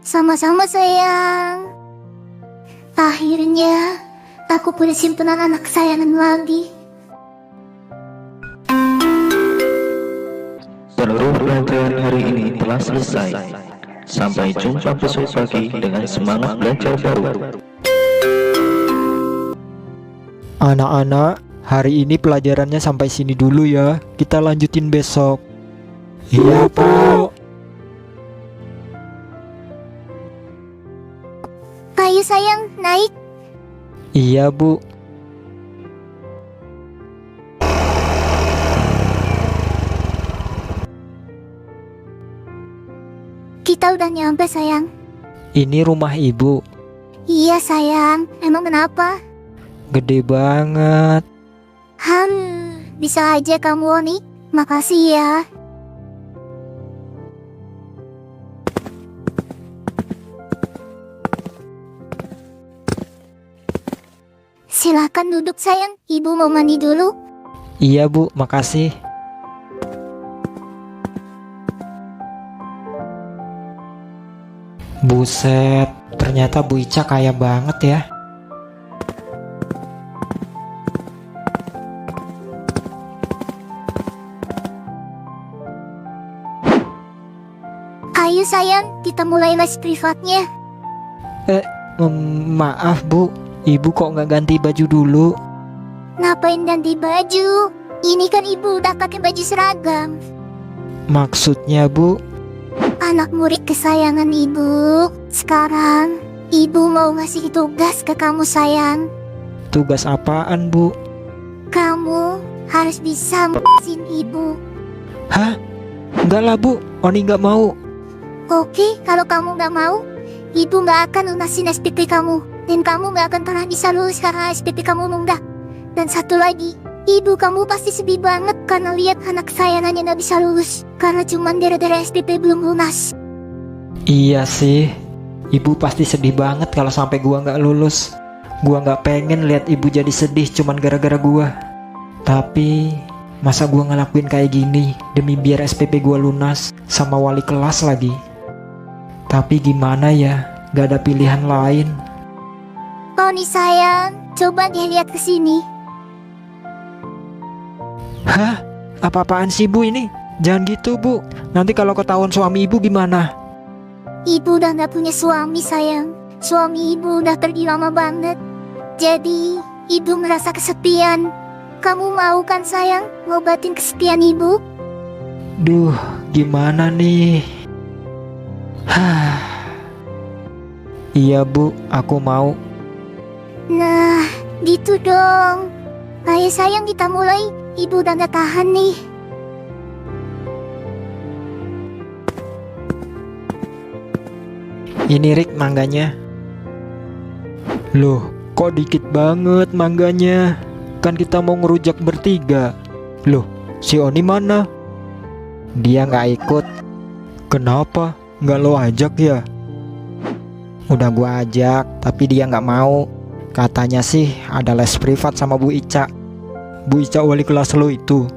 Sama-sama sayang. Akhirnya, aku punya simpanan anak kesayangan lagi. Seluruh pelajaran hari ini telah selesai. Sampai jumpa besok pagi dengan semangat belajar baru. Anak-anak, hari ini pelajarannya sampai sini dulu ya. Kita lanjutin besok. Iya, Bu. Ayo sayang, naik. Iya, Bu. Kita udah nyampe sayang. Ini rumah Ibu. Iya sayang, emang kenapa? Gede banget. Bisa aja kamu Oni. Makasih ya. Silakan duduk sayang, ibu mau mandi dulu. Iya, Bu, makasih. Buset, ternyata Bu Ica kaya banget ya. Ayo sayang, kita mulai les privatnya. Maaf Bu, Ibu kok nggak ganti baju dulu? Ngapain ganti baju? Ini kan ibu udah pakai baju seragam. Maksudnya Bu? Anak murid kesayangan ibu. Sekarang, ibu mau ngasih tugas ke kamu sayang. Tugas apaan Bu? Kamu harus bisa ngurusin ibu. Hah? Enggak lah Bu, Oni nggak mau. Oke, kalau kamu nggak mau, ibu nggak akan lunasin SPP kamu. Dan kamu nggak akan pernah bisa lulus karena SPP kamu nunggak. Dan satu lagi, ibu kamu pasti sedih banget karena lihat anak kesayangannya nggak bisa lulus. Karena cuman gara-gara SPP belum lunas. Iya sih, Ibu pasti sedih banget kalau sampai gua nggak lulus. Gua nggak pengen lihat Ibu jadi sedih cuman gara-gara gua. Tapi masa gua ngelakuin kayak gini demi biar SPP gua lunas sama wali kelas lagi. Tapi gimana ya, gak ada pilihan lain. Oni sayang, coba deh lihat ke sini. Hah? Apa-apaan sih Bu ini? Jangan gitu Bu, nanti kalau ketahuan suami Ibu gimana? Ibu udah gak punya suami sayang. Suami ibu udah pergi lama banget. Jadi ibu merasa kesepian. Kamu mau kan sayang ngobatin kesepian ibu? Duh, gimana nih? Hah. Iya Bu, aku mau. Nah, gitu dong. Ayo sayang kita mulai. Ibu udah gak tahan nih. Ini Rick mangganya. Loh, kok dikit banget mangganya? Kan kita mau ngerujak bertiga. Loh, si Oni mana? Dia nggak ikut. Kenapa? Nggak lo ajak ya? Udah gua ajak, tapi dia nggak mau. Katanya sih ada les privat sama Bu Ica. Bu Ica wali kelas lo itu?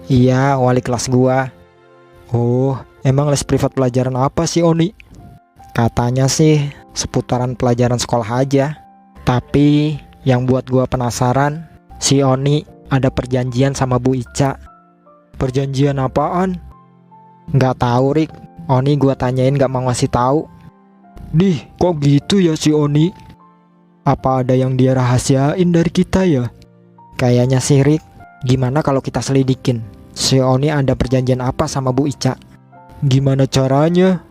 Iya, wali kelas gua. Oh, emang les privat pelajaran apa sih Oni? Katanya sih seputaran pelajaran sekolah aja. Tapi yang buat gua penasaran, si Oni ada perjanjian sama Bu Ica. Perjanjian apaan? Nggak tahu Rick. Oni gua tanyain nggak mau ngasih tahu. Dih, kok gitu ya si Oni? Apa ada yang dia rahasiain dari kita ya? Kayaknya sih Rick. Gimana kalau kita selidikin? Si Oni ada perjanjian apa sama Bu Ica? Gimana caranya?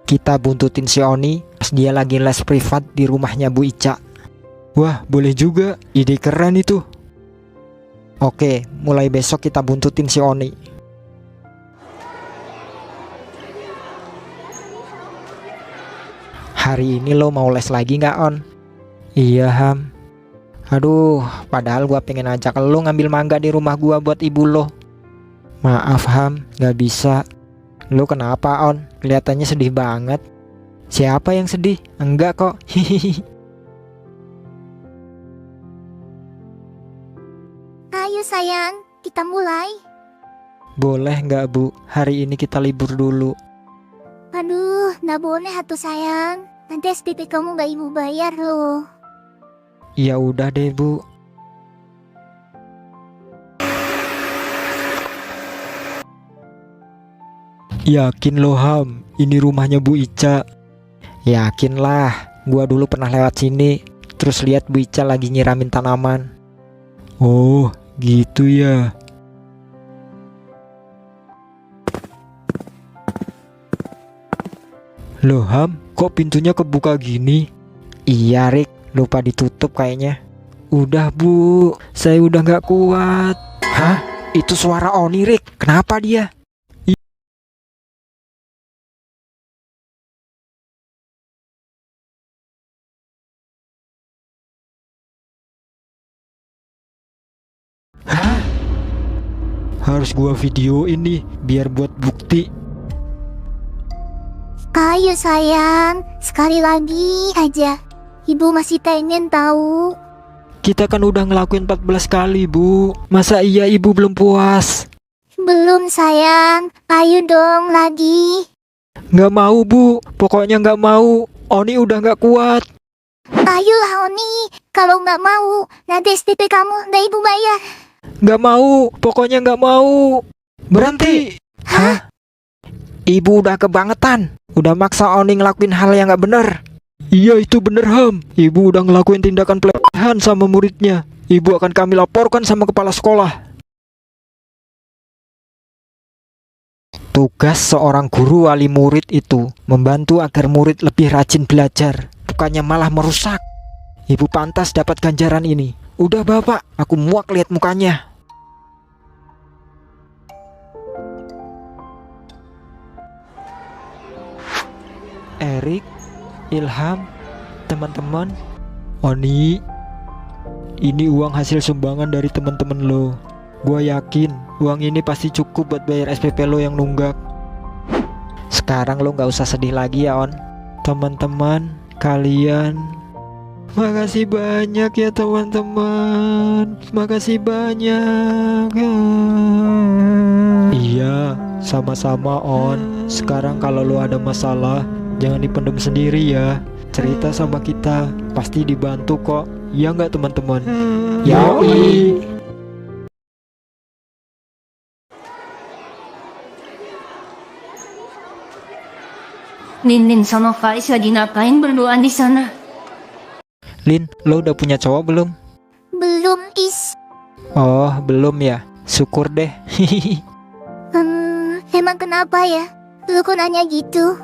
Kita buntutin si Oni pas dia lagi les privat di rumahnya Bu Ica. Wah, boleh juga. Ide keren itu. Oke, mulai besok kita buntutin si Oni. Hari ini lo mau les lagi nggak On? Iya Ham. Aduh, padahal gua pengen ajak lo ngambil mangga di rumah gua buat ibu lo. Maaf Ham, nggak bisa. Lo kenapa On? Kelihatannya sedih banget. Siapa yang sedih? Enggak kok. Hihihi. Ayo sayang, kita mulai. Boleh nggak Bu? Hari ini kita libur dulu. Aduh, nggak boleh atuh sayang. Nanti SPP kamu nggak ibu bayar loh. Ya udah deh Bu. Yakin lo Ham, ini rumahnya Bu Ica? Yakin lah, gua dulu pernah lewat sini, terus lihat Bu Ica lagi nyiramin tanaman. Oh, gitu ya. Loh Ham, kok pintunya kebuka gini? Iya Rick, lupa ditutup kayaknya. Udah Bu, saya udah nggak kuat. Hah? Itu suara Oni Rick, kenapa dia? Hah? Harus gua videoin nih, biar buat bukti. Ayo sayang, sekali lagi aja. Ibu masih pengen tahu. Kita kan udah ngelakuin 14 kali Bu. Masa iya ibu belum puas? Belum sayang, ayo dong lagi. Nggak mau Bu, pokoknya nggak mau. Oni udah nggak kuat. Ayolah Oni, kalau nggak mau, nanti SPP kamu nggak ibu bayar. Nggak mau, pokoknya nggak mau. Berhenti. Hah? Ibu udah kebangetan. Udah maksa Oni ngelakuin hal yang nggak bener. Iya itu bener Ham. Ibu udah ngelakuin tindakan pelecehan sama muridnya. Ibu akan kami laporkan sama kepala sekolah. Tugas seorang guru wali murid itu membantu agar murid lebih rajin belajar, bukannya malah merusak. Ibu pantas dapat ganjaran ini. Udah Bapak, aku muak lihat mukanya. Erik, Ilham, teman-teman, Oni, ini uang hasil sumbangan dari teman-teman lo. Gua yakin uang ini pasti cukup buat bayar SPP lo yang nunggak. Sekarang lo nggak usah sedih lagi ya On. Teman-teman, kalian, makasih banyak ya teman-teman. Makasih banyak. Iya, sama-sama On. Sekarang kalau lo ada masalah, jangan dipendam sendiri ya. Cerita sama kita, pasti dibantu kok. Ya nggak teman-teman? Yoi. Lin sama Faiz lagi ngapain berduaan di sana? Lin, lo udah punya cowok belum? Belum Is. Oh, belum ya. Syukur deh. Emang kenapa ya? Lu kok nanya gitu?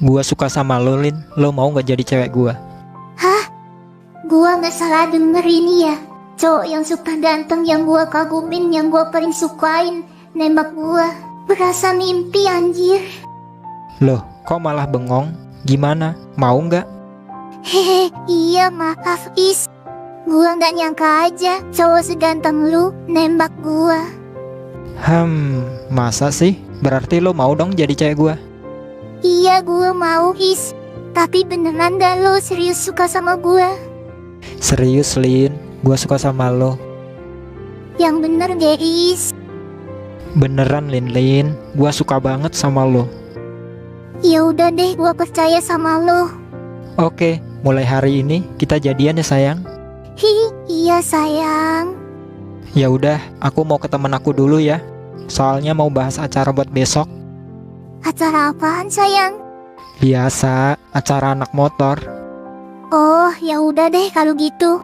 Gua suka sama lo, Lin. Lo mau nggak jadi cewek gua? Hah? Gua nggak salah denger ini ya? Cowok yang suka ganteng, yang gua kagumin, yang gua paling sukain, nembak gua. Berasa mimpi anjir. Loh, kok malah bengong? Gimana? Mau nggak? Hehe, iya maaf Is. Gua nggak nyangka aja cowok seganteng lu nembak gua. Masa sih? Berarti lo mau dong jadi cewek gua? Iya gua mau Is. Tapi beneran dah lo serius suka sama gua? Serius, Lin. Gua suka sama lo. Yang bener deh Is. Beneran, Lin. Gua suka banget sama lo. Ya udah deh, gua percaya sama lo. Oke, mulai hari ini kita jadian ya sayang. Hihi, iya sayang. Ya udah, aku mau ke temen aku dulu ya. Soalnya mau bahas acara buat besok. Acara apaan sayang? Biasa, acara anak motor. Oh, ya udah deh kalau gitu.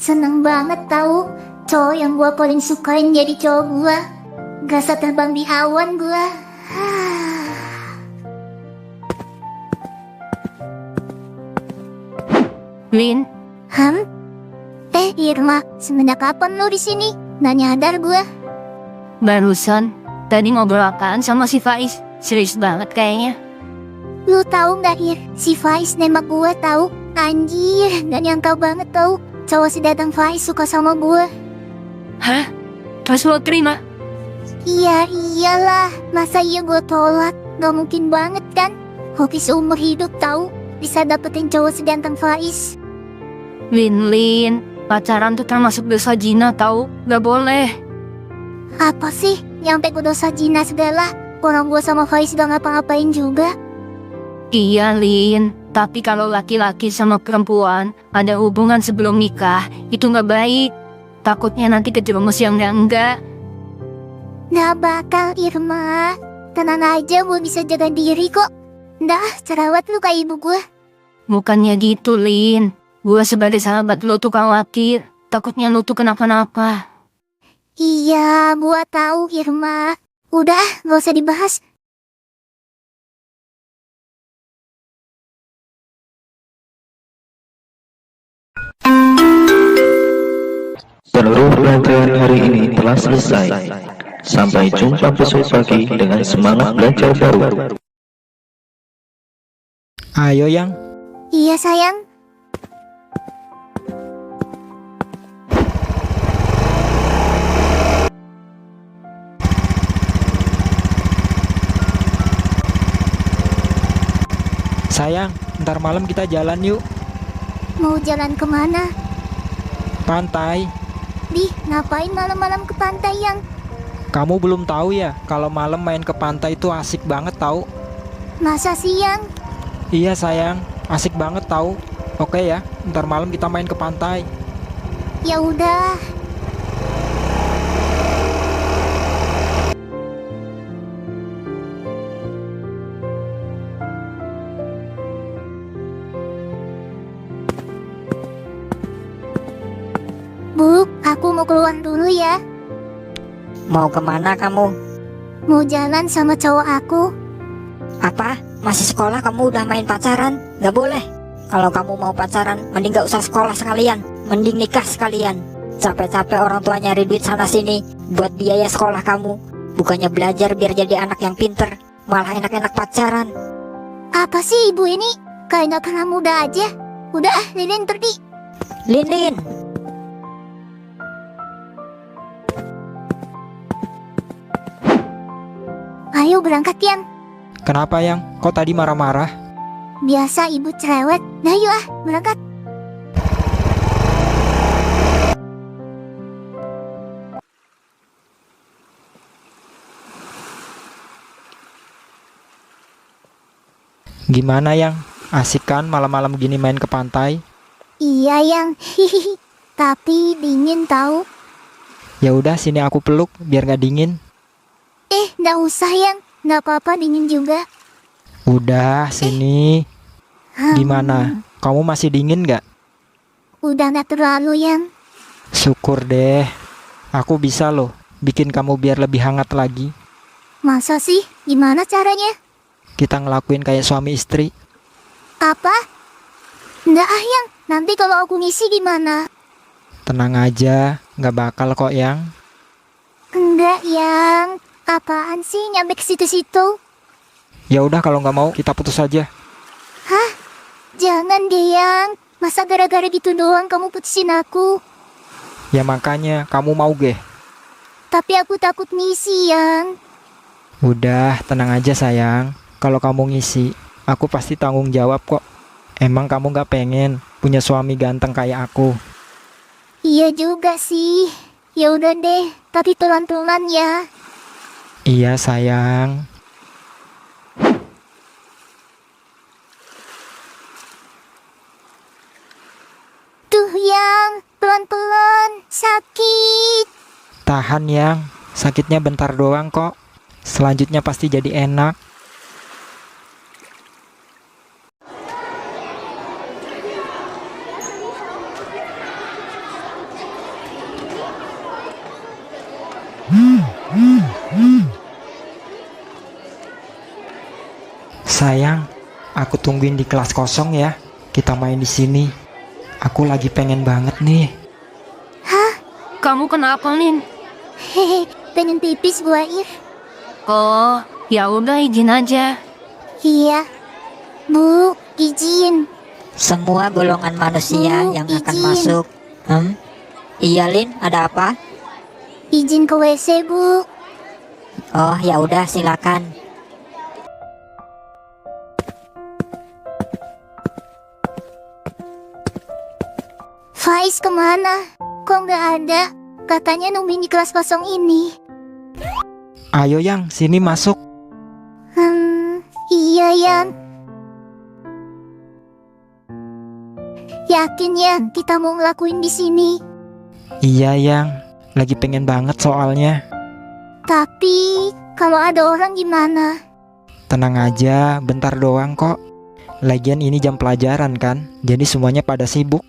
Seneng banget tahu cowok yang gua paling sukain jadi cowok gua. Gasa terbang di awan gua. Lin, Irma, semenjak kapan lu di sini? Nggak nyadar gua. barusan tadi ngobrol apaan sama si Faiz? Serius banget kayaknya. Lu tahu nggak Ir? Si Faiz nembak gua tahu. Anjir, nggak nyangka banget tahu. Cowok si datang Faiz suka sama gua. Hah? Terus lo terima? Iya, iyalah. Masa iya gua tolak? Gak mungkin banget kan? Hobi seumur hidup tahu bisa dapetin cowok seganteng Faiz. Lin, Pacaran tuh termasuk dosa zina tahu, gak boleh. Apa sih nyampe ke dosa zina segala? Orang gue sama Faiz gak ngapa-ngapain juga. Iya Lin, tapi kalau laki-laki sama perempuan ada hubungan sebelum nikah, itu gak baik. Takutnya nanti kejerumus yang enggak. Gak bakal Irma. Tenang aja, gue bisa jaga diri kok. Dah, cerewet lu kayak ibu gue. Bukannya gitu Lin, gue sebagai sahabat lo tuh khawatir, takutnya lo tuh kenapa-napa. Iya, gue tahu Irma. Udah, gak usah dibahas. Seluruh pelajaran hari ini telah selesai. Sampai jumpa besok pagi dengan semangat belajar baru. Ayo Yang. Iya sayang. Sayang, ntar malam kita jalan yuk. Mau jalan kemana? Pantai. Di, ngapain malam-malam ke pantai Yang? Kamu belum tahu ya, kalau malam main ke pantai itu asik banget tahu. Masa sih Yang? Iya sayang, asik banget tahu. Oke ya, ntar malam kita main ke pantai. Ya udah. Bu, aku mau keluar dulu ya. Mau kemana kamu? Mau jalan sama cowok aku. Apa? Masih sekolah kamu udah main pacaran? Gak boleh. Kalau kamu mau pacaran, mending gak usah sekolah sekalian. Mending nikah sekalian. Capek-capek orang tua nyari duit sana sini buat biaya sekolah kamu. Bukannya belajar biar jadi anak yang pinter, malah enak-enak pacaran. Apa sih ibu ini? Kayak gak pernah muda aja. Udah, Lilin pergi. Lin. Ayo berangkat Yang. Kenapa Yang? Kok tadi marah-marah? Biasa ibu cerewet. Nah yuk berangkat. Gimana Yang? Asik kan malam-malam gini main ke pantai? Iya Yang. Hihihi. Tapi dingin tahu. Ya udah sini aku peluk biar gak dingin. Nggak usah Yang. Nggak apa-apa dingin juga. Udah sini. Gimana? Kamu masih dingin gak? Udah nggak terlalu Yang. Syukur deh. Aku bisa loh bikin kamu biar lebih hangat lagi. Masa sih? Gimana caranya? Kita ngelakuin kayak suami istri. Apa? Nggak Yang. Nanti kalau aku ngisi gimana? Tenang aja, gak bakal kok Yang. Enggak Yang. Apaan sih nyampe ke situ-situ? Ya udah kalau nggak mau kita putus aja. Hah? Jangan deh Yang. Masa gara-gara gitu doang kamu putusin aku? Ya makanya kamu mau geh. Tapi aku takut ngisi Yang. Udah tenang aja sayang. Kalau kamu ngisi, aku pasti tanggung jawab kok. Emang kamu nggak pengen punya suami ganteng kayak aku? Iya juga sih. Ya udah deh. Tapi pelan-pelan ya. Iya sayang. Tuh Yang. Pelan-pelan. Sakit. Tahan Yang. Sakitnya bentar doang kok. Selanjutnya pasti jadi enak. Sayang, aku tungguin di kelas kosong ya. Kita main di sini. Aku lagi pengen banget nih. Kamu kenapa Lin? Hehe. Pengen pipis gua Ir. Oh, ya udah izin aja. Iya. Bu, izin. Semua golongan manusia yang akan izin. masuk. Iya Lin, ada apa? Izin ke WC Bu. Oh ya udah silakan. Ais kemana? Kok nggak ada? Katanya nungguin di kelas kosong ini. Ayo Yang, sini masuk. Iya Yang. Yakin Yang kita mau ngelakuin di sini? Iya Yang, lagi pengen banget soalnya. Tapi kalau ada orang gimana? Tenang aja, bentar doang kok. Lagian ini jam pelajaran kan, jadi semuanya pada sibuk.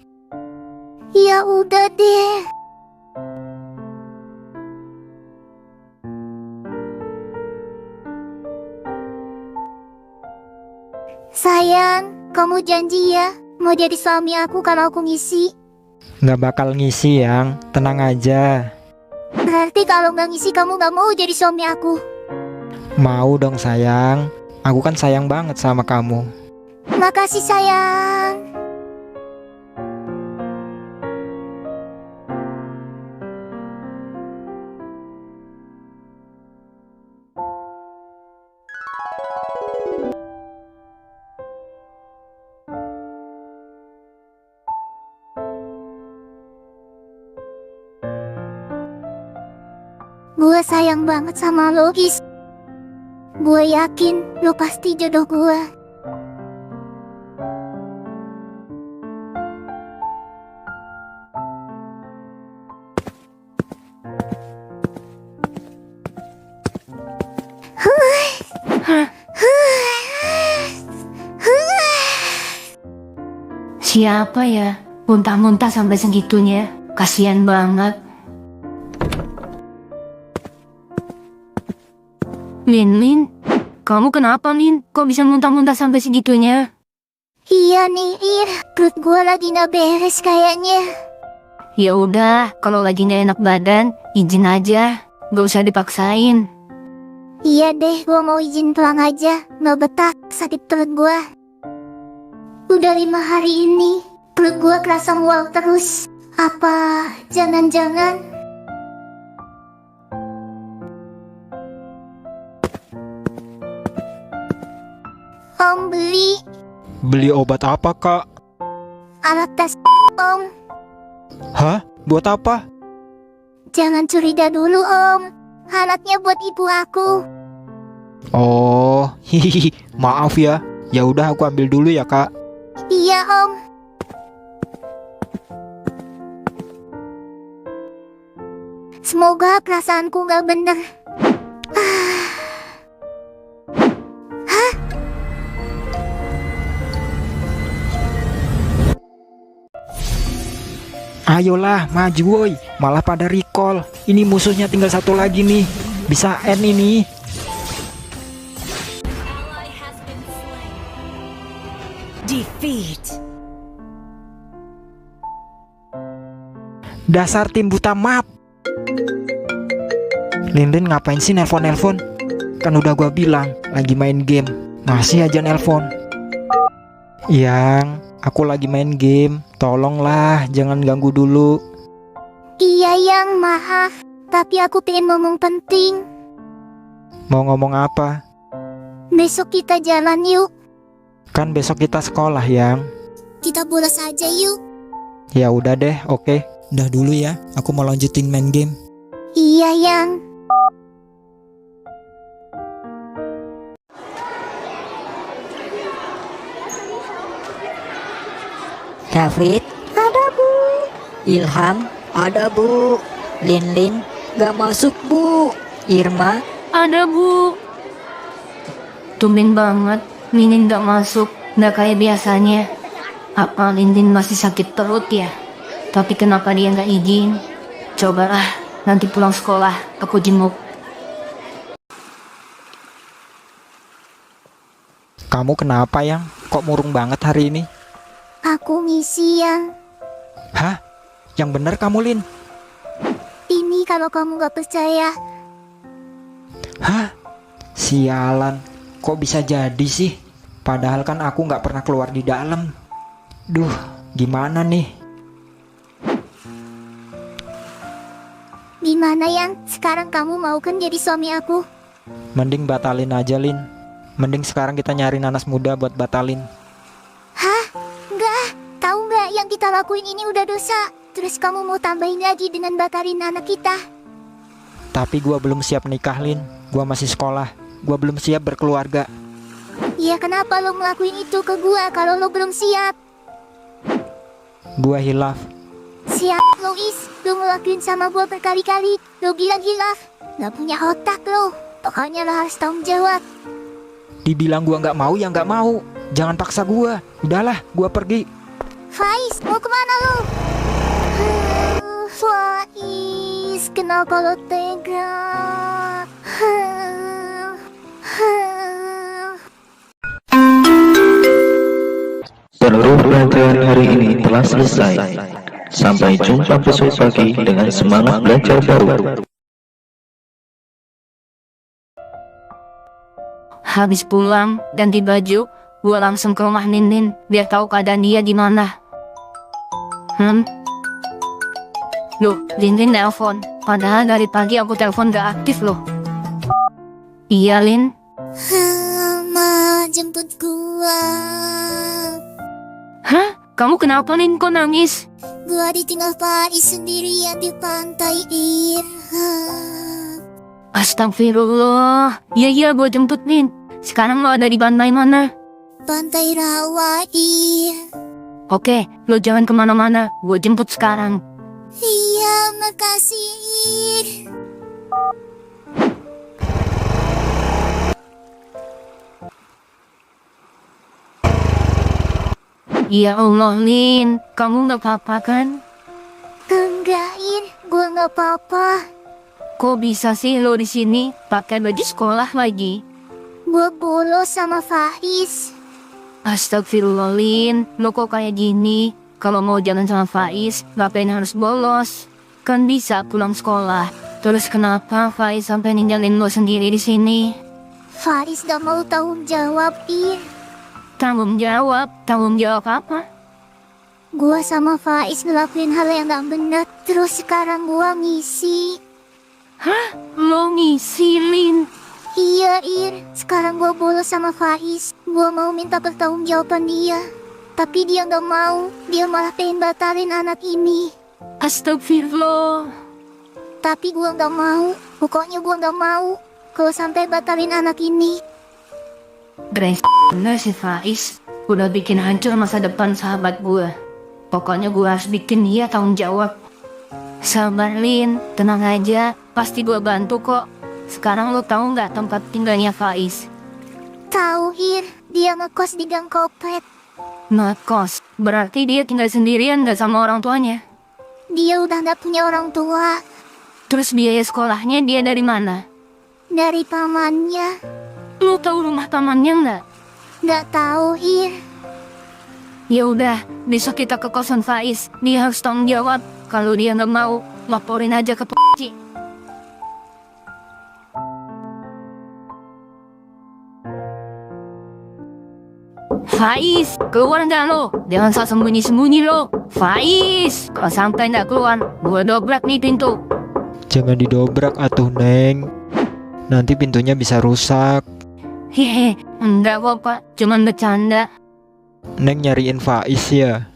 Ya udah deh. Sayang, kamu janji ya mau jadi suami aku kalau aku ngisi. Nggak bakal ngisi Yang, tenang aja. Berarti kalau nggak ngisi kamu nggak mau jadi suami aku. Mau dong sayang, aku kan sayang banget sama kamu. Makasih sayang. Gue sayang banget sama lo, Gis. Gue yakin lo pasti jodoh gue. Siapa ya? Muntah-muntah sampai segitunya. Kasian banget. Lin, kamu kenapa Lin? Kok bisa muntah-muntah sampai segitunya? Iya nih, perut gue lagi nggak beres kayaknya. Ya udah, kalau lagi nggak enak badan, izin aja, gak usah dipaksain. Iya deh, gue mau izin pulang aja. Nggak betah, sakit perut gue. Udah 5 hari ini, perut gue kerasa mual terus. Apa jangan-jangan Om Beli obat apa kak? alat tes Om? Hah? Buat apa? Jangan curiga dulu Om. Alatnya buat ibu aku. Oh, hihihi, maaf ya. Ya udah aku ambil dulu ya kak. Iya Om. Semoga perasaanku gak bener. Ayolah, maju woi. Malah pada recall. Ini musuhnya tinggal satu lagi nih. Bisa end ini. Defeat. Dasar tim buta map. Lin ngapain sih nelpon-nelpon? Kan udah gua bilang lagi main game. Masih aja nelpon. Yang, aku lagi main game. Tolonglah, jangan ganggu dulu. Iya Yang, maaf. Tapi aku pengen ngomong penting. Mau ngomong apa? Besok kita jalan yuk. Kan besok kita sekolah Yang. Kita bolos aja yuk. Ya udah deh, oke. Udah dulu ya, aku mau lanjutin main game. Iya Yang. David, Ada Bu. Ilham, ada Bu. Lin, gak masuk Bu. Irma, Ada Bu. Tumben banget, Lin gak masuk, gak kayak biasanya. Apa Lin masih sakit perut ya? Tapi kenapa dia gak izin? Cobalah, nanti pulang sekolah, aku jenguk. Kamu kenapa Yang? Kok murung banget hari ini? Aku ngisi Yang. Hah? Yang bener kamu Lin? Ini kalau kamu gak percaya. Hah? Sialan, kok bisa jadi sih? Padahal kan aku gak pernah keluar di dalam. Duh, gimana nih? Gimana Yang? Sekarang kamu mau kan jadi suami aku? Mending batalin aja Lin. Mending sekarang kita nyari nanas muda buat batalin. Hah? Enggak. Tahu nggak yang kita lakuin ini udah dosa? Terus kamu mau tambahin lagi dengan batarin anak kita? Tapi gua belum siap nikah, Lin. Gua masih sekolah. Gua belum siap berkeluarga. Ya kenapa lo ngelakuin itu ke gua kalau lo belum siap? Gua hilaf. Siap Lois, lo ngelakuin sama gua berkali-kali. Lo gila-gila, gak punya otak lo. Pokoknya lo harus tanggung jawab. Dibilang gua nggak mau ya nggak mau. Jangan paksa gua. Udahlah, gua pergi. Faiz, mau kemana lo? Faiz, kenapa lo tega? Seluruh pelajaran hari ini telah selesai. Sampai jumpa besok pagi dengan semangat belajar baru. Habis pulang, ganti baju, gue langsung ke rumah Nindin, biar tahu keadaan dia di mana. Loh, Nindin nelpon. Padahal dari pagi aku telepon gak aktif loh. Iya, Lin. Ma, jemput gua. Hah? Kamu kenapa, Lin? Kok nangis? Gua ditinggal Faiz sendirian di pantai, Ir. Astagfirullah. Iya, gue jemput, Lin. Sekarang lo ada di pantai mana? Pantai Rawa, Ir. Oke, lo jangan kemana-mana. Gue jemput sekarang. Iya, makasih, Ir. Ya Allah, Lin. Kamu gak apa-apa kan? Enggak, Ir. Gua gak apa-apa. Kok bisa sih lo di sini pakai baju sekolah lagi? Gua bolos sama Faiz. Astagfirullah, Lin. Lo kok kayak gini? Kalau mau jalan sama Faiz, ngapain harus bolos? Kan bisa pulang sekolah. Terus kenapa Faiz sampai ninggalin lo sendiri di sini? Faiz gak mau tanggung jawab, Ir. Tanggung jawab apa? Gua sama Faiz ngelakuin hal yang gak benar. Terus sekarang gua ngisi. Hah? Lo ngisi, Lin? Iya, Ir. Sekarang gua bolos sama Faiz. Gua mau minta pertanggungjawaban dia. Tapi dia gak mau. Dia malah pengen batalin anak ini. Astagfirullah. Tapi gua gak mau. Pokoknya gua gak mau kalau sampai batalin anak ini. Bener si Faiz. Udah bikin hancur masa depan sahabat gue. Pokoknya gue harus bikin dia tanggung jawab. Sabar, Lin. Tenang aja. Pasti gue bantu kok. Sekarang lo tahu nggak tempat tinggalnya Faiz? Tahu, Ir. Dia ngekos di Gang Kopet. Ngekos? Berarti dia tinggal sendirian nggak sama orang tuanya? Dia udah gak punya orang tua. Terus biaya sekolahnya dia dari mana? Dari pamannya. Lo tahu rumah pamannya nggak? Gak tahu, Ir. Ya udah, besok kita ke kosan Faiz. Dia harus tanggung jawab. Kalau dia nggak mau, laporin aja ke polisi. Faiz, keluar nggak lo? Jangan sok sembunyi-sembunyi lo. Faiz, kalau sampai nggak keluar, gue dobrak nih pintu. Jangan didobrak atuh, Neng. Nanti pintunya bisa rusak. Hehe, enggak kok Pak, cuman bercanda. Neng nyariin Faiz ya?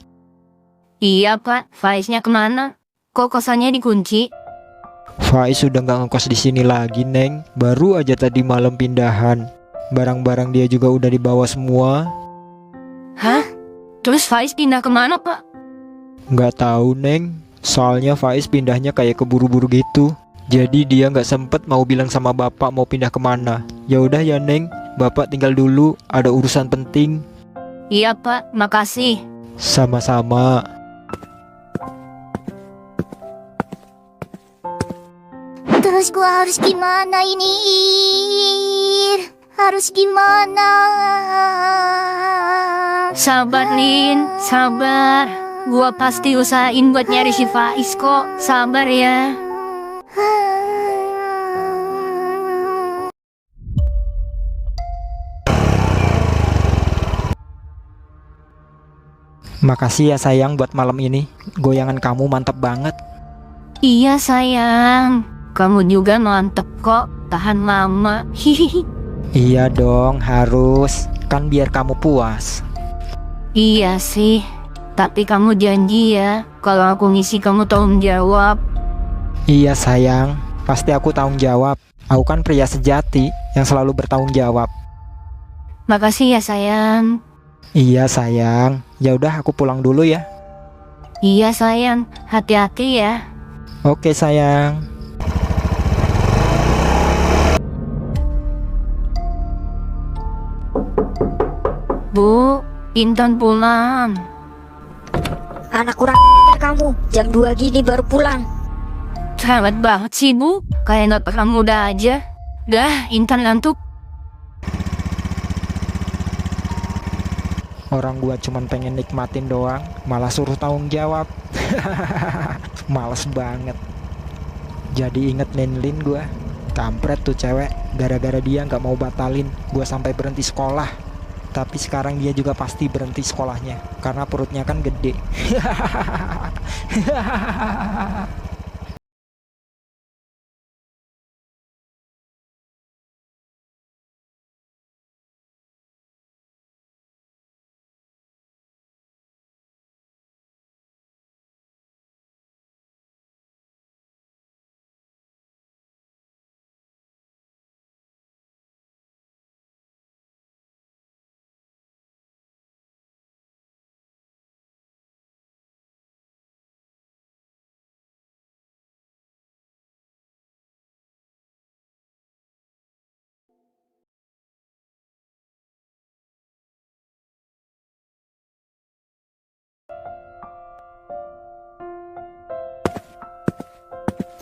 Iya Pak, Faiznya kemana? Kok kosannya dikunci? Faiz sudah nggak ngekos di sini lagi, Neng. Baru aja tadi malam pindahan. Barang-barang dia juga udah dibawa semua. Hah? Terus Faiz pindah kemana Pak? Nggak tahu, Neng. Soalnya Faiz pindahnya kayak keburu-buru gitu. Jadi dia nggak sempet mau bilang sama bapak mau pindah kemana. Ya udah ya, Neng. Bapak tinggal dulu, ada urusan penting. Iya Pak, makasih. Sama-sama. Terus gua harus gimana ini, Ir? Harus gimana? Sabar Lin, sabar. Gua pasti usahain buat nyari si Faiz kok. Sabar ya. Makasih ya sayang buat malam ini. Goyangan kamu mantap banget. Iya sayang, kamu juga mantep kok. Tahan lama. Hihihi. Iya dong, harus. Kan biar kamu puas. Iya sih. Tapi kamu janji ya, kalau aku ngisi kamu tanggung jawab. Iya sayang, pasti aku tanggung jawab. Aku kan pria sejati yang selalu bertanggung jawab. Makasih ya sayang. Iya sayang, ya udah aku pulang dulu ya. Iya sayang, hati-hati ya. Oke sayang. Bu, Intan pulang. Anak kurang kamu, jam 2 gini baru pulang. Sangat banget sih Bu, kayak nggak pernah muda aja. Dah, Intan ngantuk. Orang gua cuman pengen nikmatin doang, malah suruh tanggung jawab. Males banget. Jadi inget Lin gua. Kampret tuh cewek, gara-gara dia nggak mau batalin gua sampai berhenti sekolah. Tapi sekarang dia juga pasti berhenti sekolahnya karena perutnya kan gede.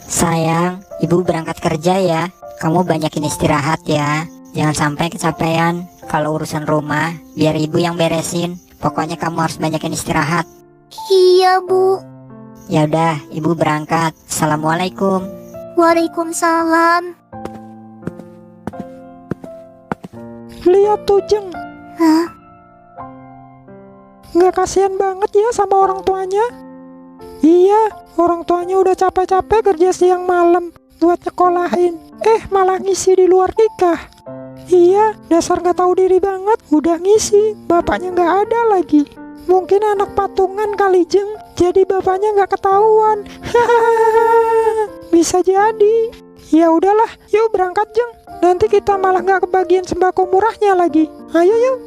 Sayang, ibu berangkat kerja ya. Kamu banyakin istirahat ya. Jangan sampai kecapean. Kalau urusan rumah, biar ibu yang beresin. Pokoknya kamu harus banyakin istirahat. Iya, Bu. Ya udah, ibu berangkat. Assalamualaikum. Waalaikumsalam. Lihat tuh Jeng, Hah? nggak kasihan banget ya sama orang tuanya. Iya, orang tuanya udah capek-capek kerja siang malam buat nyekolahin, malah ngisi di luar nikah. Iya, dasar nggak tahu diri banget, udah ngisi, bapaknya nggak ada lagi. Mungkin anak patungan kali Jeng, jadi bapaknya nggak ketahuan. Bisa jadi. Ya udahlah, yuk berangkat Jeng. Nanti kita malah nggak kebagian sembako murahnya lagi. Ayo yuk.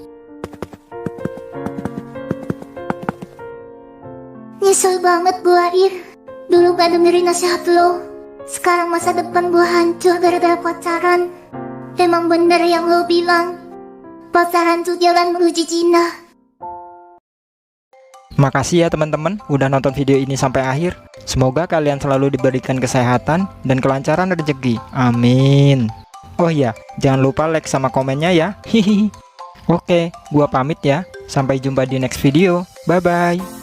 Nyesel banget gua, Ir. Dulu gak dengerin nasihat lo. Sekarang masa depan gua hancur gara-gara pacaran. Emang bener yang lo bilang, pacaran tuh jalan menuju Cina. Makasih ya teman-teman udah nonton video ini sampai akhir. Semoga kalian selalu diberikan kesehatan dan kelancaran rezeki. Amin. Oh iya, jangan lupa like sama komennya ya. Hihihi. Oke, gua pamit ya. Sampai jumpa di next video. Bye bye.